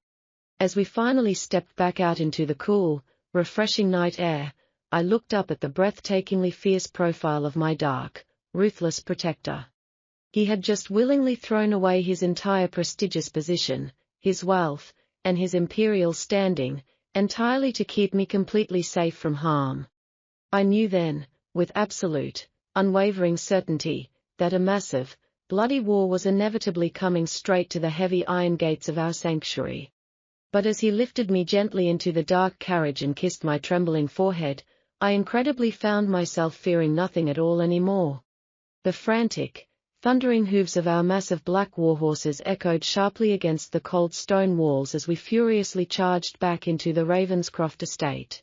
As we finally stepped back out into the cool, refreshing night air, I looked up at the breathtakingly fierce profile of my dark, ruthless protector. He had just willingly thrown away his entire prestigious position, his wealth, and his imperial standing, entirely to keep me completely safe from harm. I knew then, with absolute, unwavering certainty, that a massive, bloody war was inevitably coming straight to the heavy iron gates of our sanctuary. But as he lifted me gently into the dark carriage and kissed my trembling forehead, I incredibly found myself fearing nothing at all anymore. The frantic, thundering hooves of our massive black warhorses echoed sharply against the cold stone walls as we furiously charged back into the Ravenscroft estate.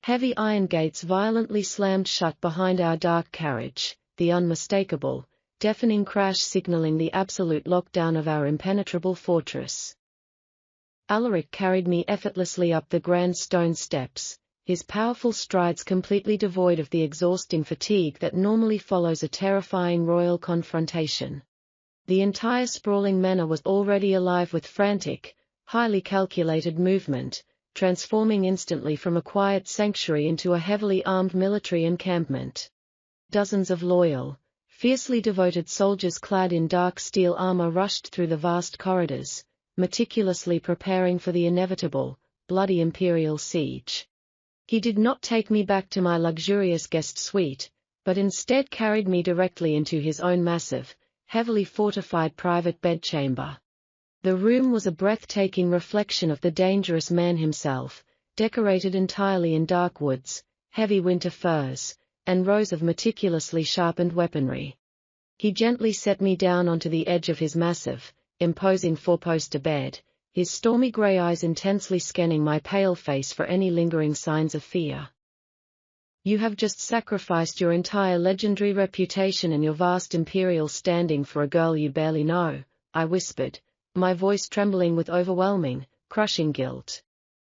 Heavy iron gates violently slammed shut behind our dark carriage, the unmistakable, deafening crash signaling the absolute lockdown of our impenetrable fortress. Alaric carried me effortlessly up the grand stone steps, his powerful strides completely devoid of the exhausting fatigue that normally follows a terrifying royal confrontation. The entire sprawling manor was already alive with frantic, highly calculated movement, transforming instantly from a quiet sanctuary into a heavily armed military encampment. Dozens of loyal, fiercely devoted soldiers clad in dark steel armor rushed through the vast corridors, meticulously preparing for the inevitable, bloody imperial siege. He did not take me back to my luxurious guest suite, but instead carried me directly into his own massive, heavily fortified private bedchamber. The room was a breathtaking reflection of the dangerous man himself, decorated entirely in dark woods, heavy winter furs, and rows of meticulously sharpened weaponry. He gently set me down onto the edge of his massive, imposing four-poster bed, his stormy grey eyes intensely scanning my pale face for any lingering signs of fear. "You have just sacrificed your entire legendary reputation and your vast imperial standing for a girl you barely know," I whispered, my voice trembling with overwhelming, crushing guilt.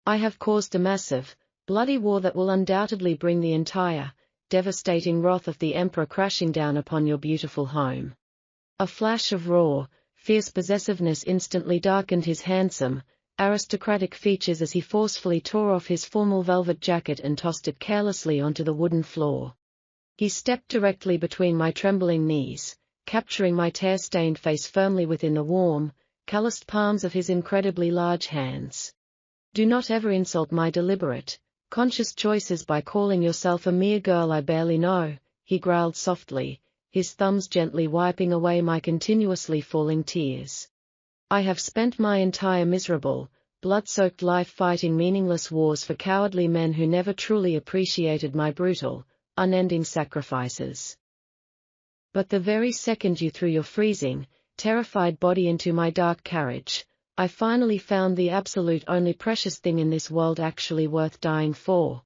"I have caused a massive, bloody war that will undoubtedly bring the entire, devastating wrath of the Emperor crashing down upon your beautiful home." A flash of raw, fierce possessiveness instantly darkened his handsome, aristocratic features as he forcefully tore off his formal velvet jacket and tossed it carelessly onto the wooden floor. He stepped directly between my trembling knees, capturing my tear-stained face firmly within the warm, calloused palms of his incredibly large hands. "Do not ever insult my deliberate, conscious choices by calling yourself a mere girl I barely know," he growled softly, his thumbs gently wiping away my continuously falling tears. "I have spent my entire miserable, blood-soaked life fighting meaningless wars for cowardly men who never truly appreciated my brutal, unending sacrifices. But the very second you threw your freezing, terrified body into my dark carriage, I finally found the absolute only precious thing in this world actually worth dying for."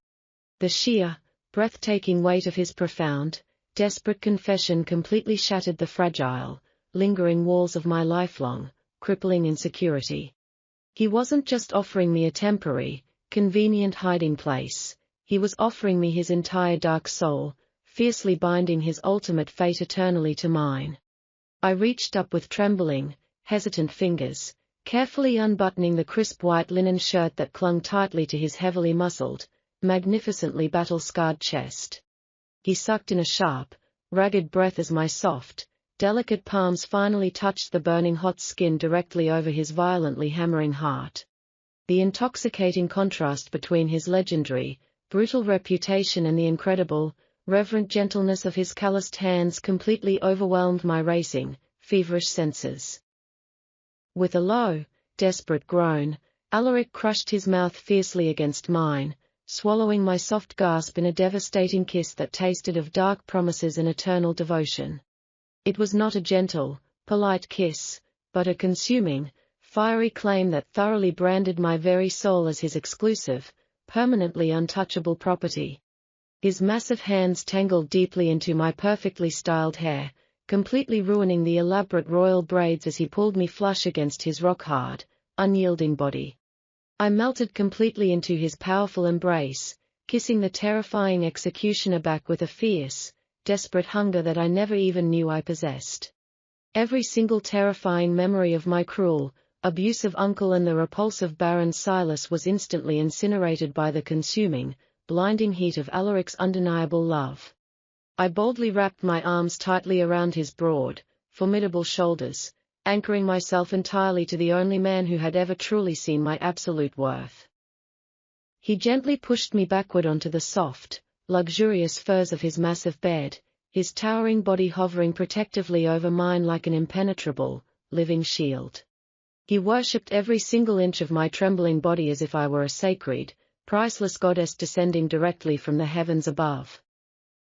The sheer, breathtaking weight of his profound, desperate confession completely shattered the fragile, lingering walls of my lifelong, crippling insecurity. He wasn't just offering me a temporary, convenient hiding place, he was offering me his entire dark soul, fiercely binding his ultimate fate eternally to mine. I reached up with trembling, hesitant fingers, carefully unbuttoning the crisp white linen shirt that clung tightly to his heavily muscled, magnificently battle-scarred chest. He sucked in a sharp, ragged breath as my soft, delicate palms finally touched the burning hot skin directly over his violently hammering heart. The intoxicating contrast between his legendary, brutal reputation and the incredible, reverent gentleness of his calloused hands completely overwhelmed my racing, feverish senses. With a low, desperate groan, Alaric crushed his mouth fiercely against mine, swallowing my soft gasp in a devastating kiss that tasted of dark promises and eternal devotion. It was not a gentle, polite kiss, but a consuming, fiery claim that thoroughly branded my very soul as his exclusive, permanently untouchable property. His massive hands tangled deeply into my perfectly styled hair, completely ruining the elaborate royal braids as he pulled me flush against his rock-hard, unyielding body. I melted completely into his powerful embrace, kissing the terrifying executioner back with a fierce, desperate hunger that I never even knew I possessed. Every single terrifying memory of my cruel, abusive uncle and the repulsive Baron Silas was instantly incinerated by the consuming, blinding heat of Alaric's undeniable love. I boldly wrapped my arms tightly around his broad, formidable shoulders, anchoring myself entirely to the only man who had ever truly seen my absolute worth. He gently pushed me backward onto the soft, luxurious furs of his massive bed, his towering body hovering protectively over mine like an impenetrable, living shield. He worshipped every single inch of my trembling body as if I were a sacred, priceless goddess descending directly from the heavens above.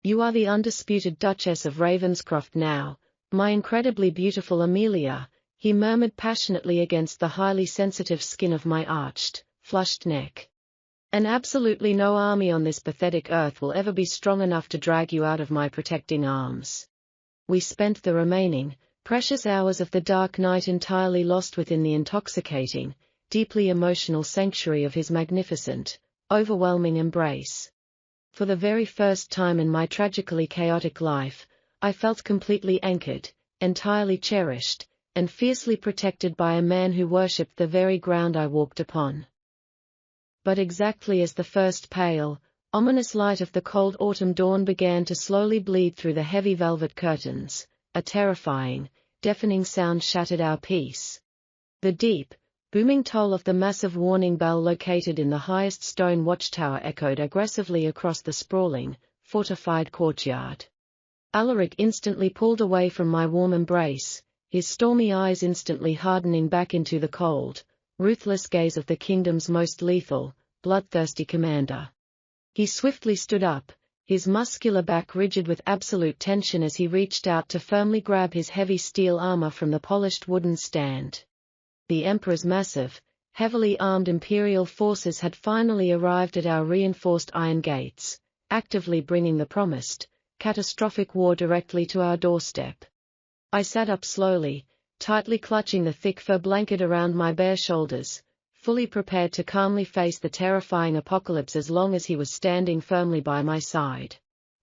"You are the undisputed Duchess of Ravenscroft now, my incredibly beautiful Amelia," he murmured passionately against the highly sensitive skin of my arched, flushed neck. "And absolutely no army on this pathetic earth will ever be strong enough to drag you out of my protecting arms." We spent the remaining, precious hours of the dark night entirely lost within the intoxicating, deeply emotional sanctuary of his magnificent, overwhelming embrace. For the very first time in my tragically chaotic life, I felt completely anchored, entirely cherished, and fiercely protected by a man who worshipped the very ground I walked upon. But exactly as the first pale, ominous light of the cold autumn dawn began to slowly bleed through the heavy velvet curtains, a terrifying, deafening sound shattered our peace. The deep, booming toll of the massive warning bell located in the highest stone watchtower echoed aggressively across the sprawling, fortified courtyard. Alaric instantly pulled away from my warm embrace, his stormy eyes instantly hardening back into the cold, ruthless gaze of the kingdom's most lethal, bloodthirsty commander. He swiftly stood up, his muscular back rigid with absolute tension as he reached out to firmly grab his heavy steel armor from the polished wooden stand. The Emperor's massive, heavily armed imperial forces had finally arrived at our reinforced iron gates, actively bringing the promised, catastrophic war directly to our doorstep. I sat up slowly, tightly clutching the thick fur blanket around my bare shoulders, fully prepared to calmly face the terrifying apocalypse as long as he was standing firmly by my side.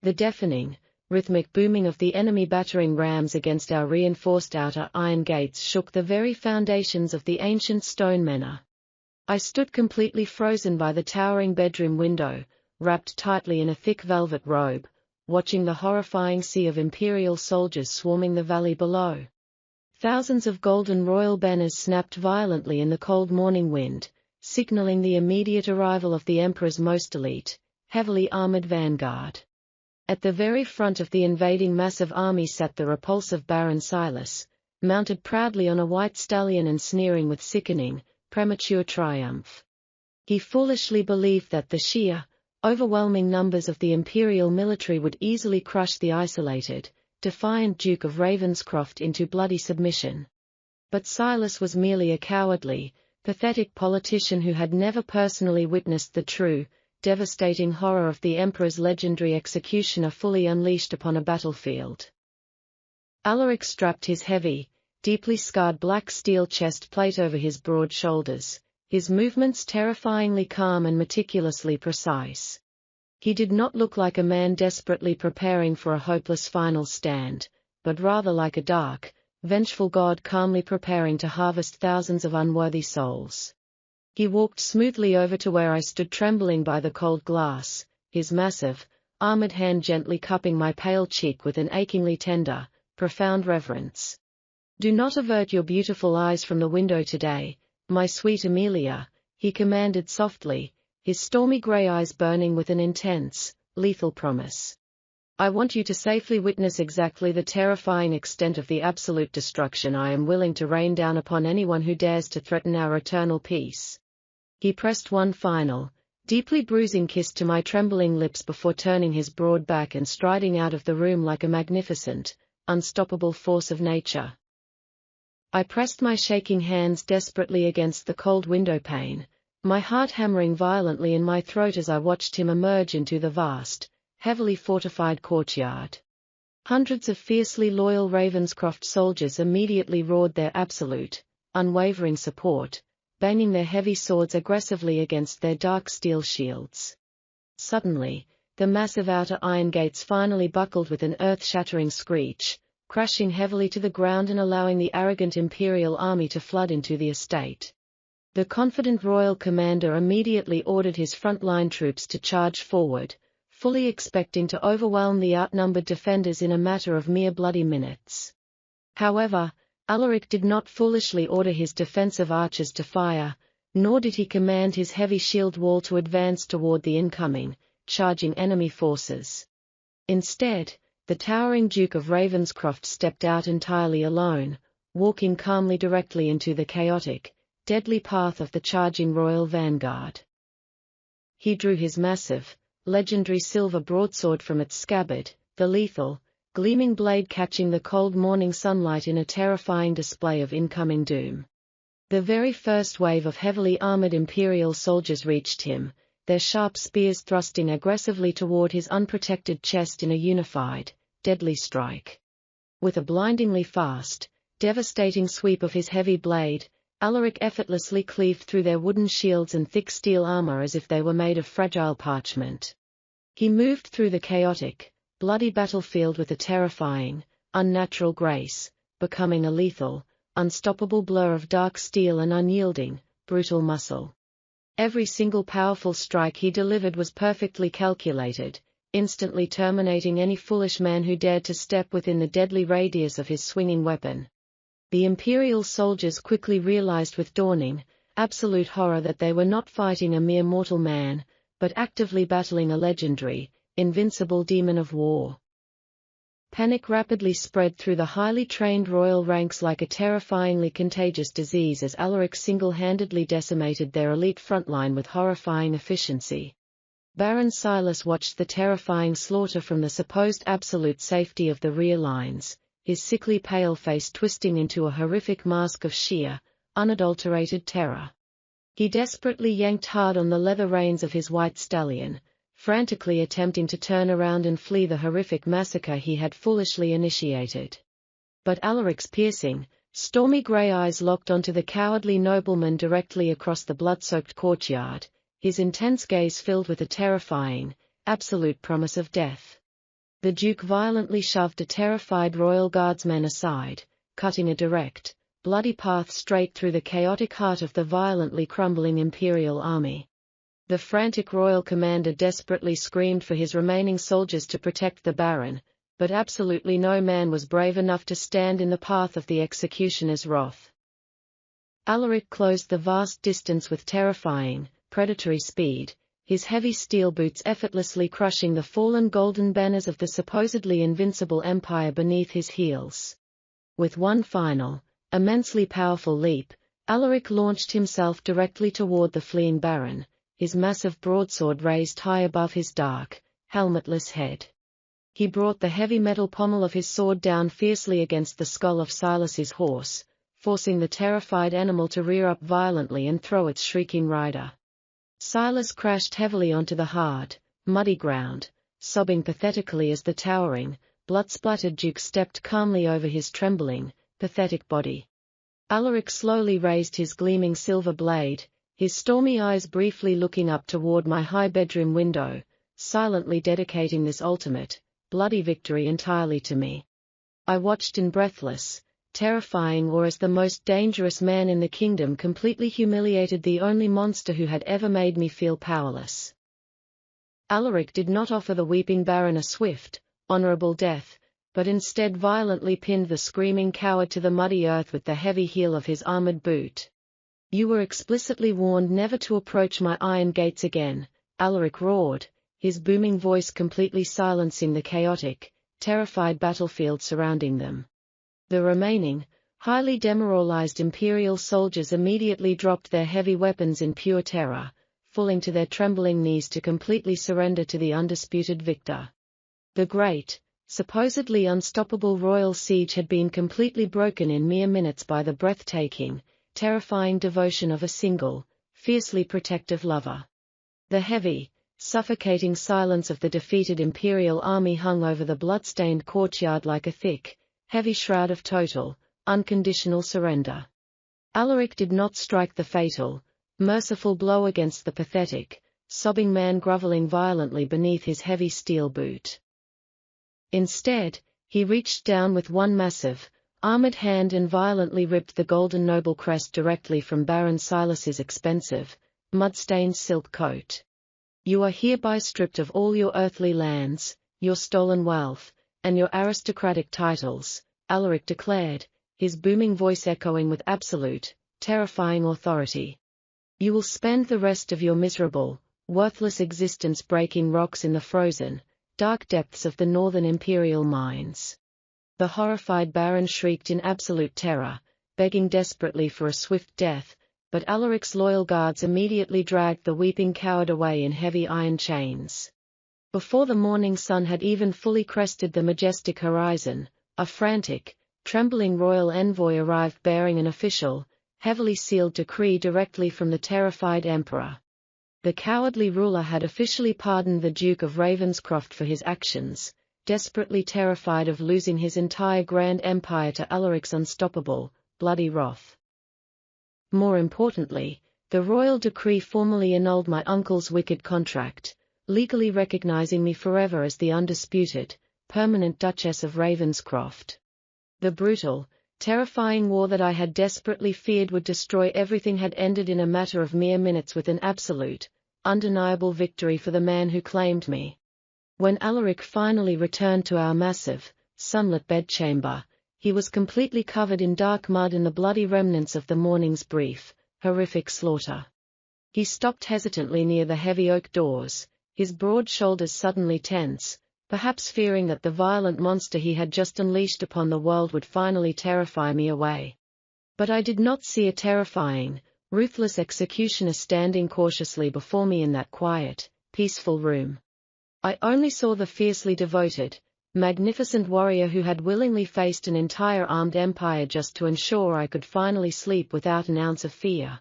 The deafening, rhythmic booming of the enemy battering rams against our reinforced outer iron gates shook the very foundations of the ancient stone manor. I stood completely frozen by the towering bedroom window, wrapped tightly in a thick velvet robe, watching the horrifying sea of imperial soldiers swarming the valley below. Thousands of golden royal banners snapped violently in the cold morning wind, signaling the immediate arrival of the Emperor's most elite, heavily armored vanguard. At the very front of the invading massive army sat the repulsive Baron Silas, mounted proudly on a white stallion and sneering with sickening, premature triumph. He foolishly believed that the sheer, overwhelming numbers of the imperial military would easily crush the isolated, defiant Duke of Ravenscroft into bloody submission. But Silas was merely a cowardly, pathetic politician who had never personally witnessed the true, devastating horror of the Emperor's legendary executioner fully unleashed upon a battlefield. Alaric strapped his heavy, deeply scarred black steel chest plate over his broad shoulders, his movements terrifyingly calm and meticulously precise. He did not look like a man desperately preparing for a hopeless final stand, but rather like a dark, vengeful god calmly preparing to harvest thousands of unworthy souls. He walked smoothly over to where I stood trembling by the cold glass, his massive, armored hand gently cupping my pale cheek with an achingly tender, profound reverence. "Do not avert your beautiful eyes from the window today, my sweet Amelia," he commanded softly, his stormy grey eyes burning with an intense, lethal promise. "I want you to safely witness exactly the terrifying extent of the absolute destruction I am willing to rain down upon anyone who dares to threaten our eternal peace." He pressed one final, deeply bruising kiss to my trembling lips before turning his broad back and striding out of the room like a magnificent, unstoppable force of nature. I pressed my shaking hands desperately against the cold window pane, my heart hammering violently in my throat as I watched him emerge into the vast, heavily fortified courtyard. Hundreds of fiercely loyal Ravenscroft soldiers immediately roared their absolute, unwavering support, banging their heavy swords aggressively against their dark steel shields. Suddenly, the massive outer iron gates finally buckled with an earth-shattering screech, crashing heavily to the ground and allowing the arrogant imperial army to flood into the estate. The confident royal commander immediately ordered his frontline troops to charge forward, fully expecting to overwhelm the outnumbered defenders in a matter of mere bloody minutes. However, Alaric did not foolishly order his defensive archers to fire, nor did he command his heavy shield wall to advance toward the incoming, charging enemy forces. Instead, the towering Duke of Ravenscroft stepped out entirely alone, walking calmly directly into the chaotic, deadly path of the charging royal vanguard. He drew his massive, legendary silver broadsword from its scabbard, the lethal, gleaming blade catching the cold morning sunlight in a terrifying display of incoming doom. The very first wave of heavily armored imperial soldiers reached him, their sharp spears thrusting aggressively toward his unprotected chest in a unified, deadly strike. With a blindingly fast, devastating sweep of his heavy blade, Alaric effortlessly cleaved through their wooden shields and thick steel armor as if they were made of fragile parchment. He moved through the chaotic, bloody battlefield with a terrifying, unnatural grace, becoming a lethal, unstoppable blur of dark steel and unyielding, brutal muscle. Every single powerful strike he delivered was perfectly calculated, instantly terminating any foolish man who dared to step within the deadly radius of his swinging weapon. The imperial soldiers quickly realized with dawning, absolute horror that they were not fighting a mere mortal man, but actively battling a legendary, invincible demon of war. Panic rapidly spread through the highly trained royal ranks like a terrifyingly contagious disease as Alaric single-handedly decimated their elite frontline with horrifying efficiency. Baron Silas watched the terrifying slaughter from the supposed absolute safety of the rear lines, his sickly pale face twisting into a horrific mask of sheer, unadulterated terror. He desperately yanked hard on the leather reins of his white stallion, frantically attempting to turn around and flee the horrific massacre he had foolishly initiated. But Alaric's piercing, stormy grey eyes locked onto the cowardly nobleman directly across the blood-soaked courtyard, his intense gaze filled with a terrifying, absolute promise of death. The Duke violently shoved a terrified royal guardsman aside, cutting a direct, bloody path straight through the chaotic heart of the violently crumbling imperial army. The frantic royal commander desperately screamed for his remaining soldiers to protect the Baron, but absolutely no man was brave enough to stand in the path of the executioner's wrath. Alaric closed the vast distance with terrifying, predatory speed, his heavy steel boots effortlessly crushing the fallen golden banners of the supposedly invincible empire beneath his heels. With one final, immensely powerful leap, Alaric launched himself directly toward the fleeing Baron, his massive broadsword raised high above his dark, helmetless head. He brought the heavy metal pommel of his sword down fiercely against the skull of Silas's horse, forcing the terrified animal to rear up violently and throw its shrieking rider. Silas crashed heavily onto the hard, muddy ground, sobbing pathetically as the towering, blood-splattered Duke stepped calmly over his trembling, pathetic body. Alaric slowly raised his gleaming silver blade, his stormy eyes briefly looking up toward my high bedroom window, silently dedicating this ultimate, bloody victory entirely to me. I watched in breathless, terrifying awe as the most dangerous man in the kingdom completely humiliated the only monster who had ever made me feel powerless. Alaric did not offer the weeping Baron a swift, honorable death, but instead violently pinned the screaming coward to the muddy earth with the heavy heel of his armored boot. "You were explicitly warned never to approach my iron gates again," Alaric roared, his booming voice completely silencing the chaotic, terrified battlefield surrounding them. The remaining, highly demoralized imperial soldiers immediately dropped their heavy weapons in pure terror, falling to their trembling knees to completely surrender to the undisputed victor. The great, supposedly unstoppable royal siege had been completely broken in mere minutes by the breathtaking, terrifying devotion of a single, fiercely protective lover. The heavy, suffocating silence of the defeated imperial army hung over the blood-stained courtyard like a thick, heavy shroud of total, unconditional surrender. Alaric did not strike the fatal, merciful blow against the pathetic, sobbing man groveling violently beneath his heavy steel boot. Instead, he reached down with one massive, armored hand and violently ripped the golden noble crest directly from Baron Silas's expensive, mud-stained silk coat. "You are hereby stripped of all your earthly lands, your stolen wealth, and your aristocratic titles," Alaric declared, his booming voice echoing with absolute, terrifying authority. "You will spend the rest of your miserable, worthless existence breaking rocks in the frozen, dark depths of the northern imperial mines." The horrified Baron shrieked in absolute terror, begging desperately for a swift death, but Alaric's loyal guards immediately dragged the weeping coward away in heavy iron chains. Before the morning sun had even fully crested the majestic horizon, a frantic, trembling royal envoy arrived bearing an official, heavily sealed decree directly from the terrified emperor. The cowardly ruler had officially pardoned the Duke of Ravenscroft for his actions, desperately terrified of losing his entire grand empire to Alaric's unstoppable, bloody wrath. More importantly, the royal decree formally annulled my uncle's wicked contract, legally recognizing me forever as the undisputed, permanent Duchess of Ravenscroft. The brutal, terrifying war that I had desperately feared would destroy everything had ended in a matter of mere minutes with an absolute, undeniable victory for the man who claimed me. When Alaric finally returned to our massive, sunlit bedchamber, he was completely covered in dark mud and the bloody remnants of the morning's brief, horrific slaughter. He stopped hesitantly near the heavy oak doors, his broad shoulders suddenly tense, perhaps fearing that the violent monster he had just unleashed upon the world would finally terrify me away. But I did not see a terrifying, ruthless executioner standing cautiously before me in that quiet, peaceful room. I only saw the fiercely devoted, magnificent warrior who had willingly faced an entire armed empire just to ensure I could finally sleep without an ounce of fear.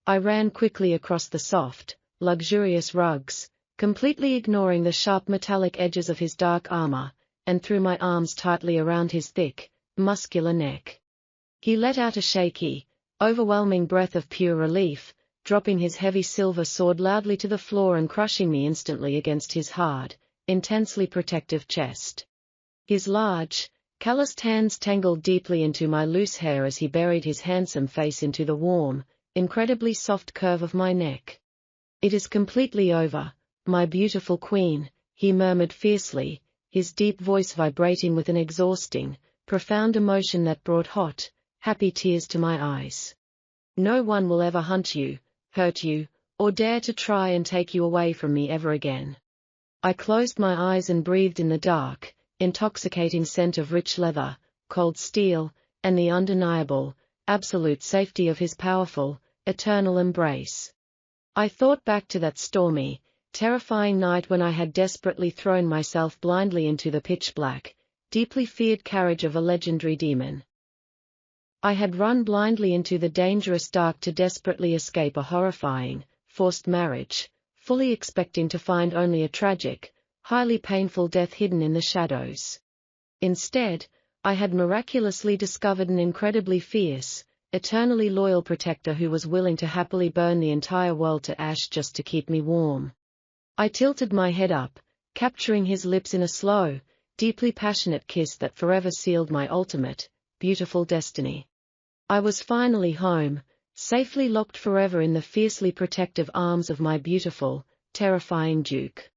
I ran quickly across the soft, luxurious rugs, completely ignoring the sharp metallic edges of his dark armor, and threw my arms tightly around his thick, muscular neck. He let out a shaky, overwhelming breath of pure relief, dropping his heavy silver sword loudly to the floor and crushing me instantly against his hard, intensely protective chest. His large, calloused hands tangled deeply into my loose hair as he buried his handsome face into the warm, incredibly soft curve of my neck. "It is completely over, my beautiful queen," he murmured fiercely, his deep voice vibrating with an exhausting, profound emotion that brought hot, happy tears to my eyes. "No one will ever hunt you, hurt you, or dare to try and take you away from me ever again." I closed my eyes and breathed in the dark, intoxicating scent of rich leather, cold steel, and the undeniable, absolute safety of his powerful, eternal embrace. I thought back to that stormy, terrifying night when I had desperately thrown myself blindly into the pitch-black, deeply feared carriage of a legendary demon. I had run blindly into the dangerous dark to desperately escape a horrifying, forced marriage, fully expecting to find only a tragic, highly painful death hidden in the shadows. Instead, I had miraculously discovered an incredibly fierce, eternally loyal protector who was willing to happily burn the entire world to ash just to keep me warm. I tilted my head up, capturing his lips in a slow, deeply passionate kiss that forever sealed my ultimate, beautiful destiny. I was finally home, safely locked forever in the fiercely protective arms of my beautiful, terrifying Duke.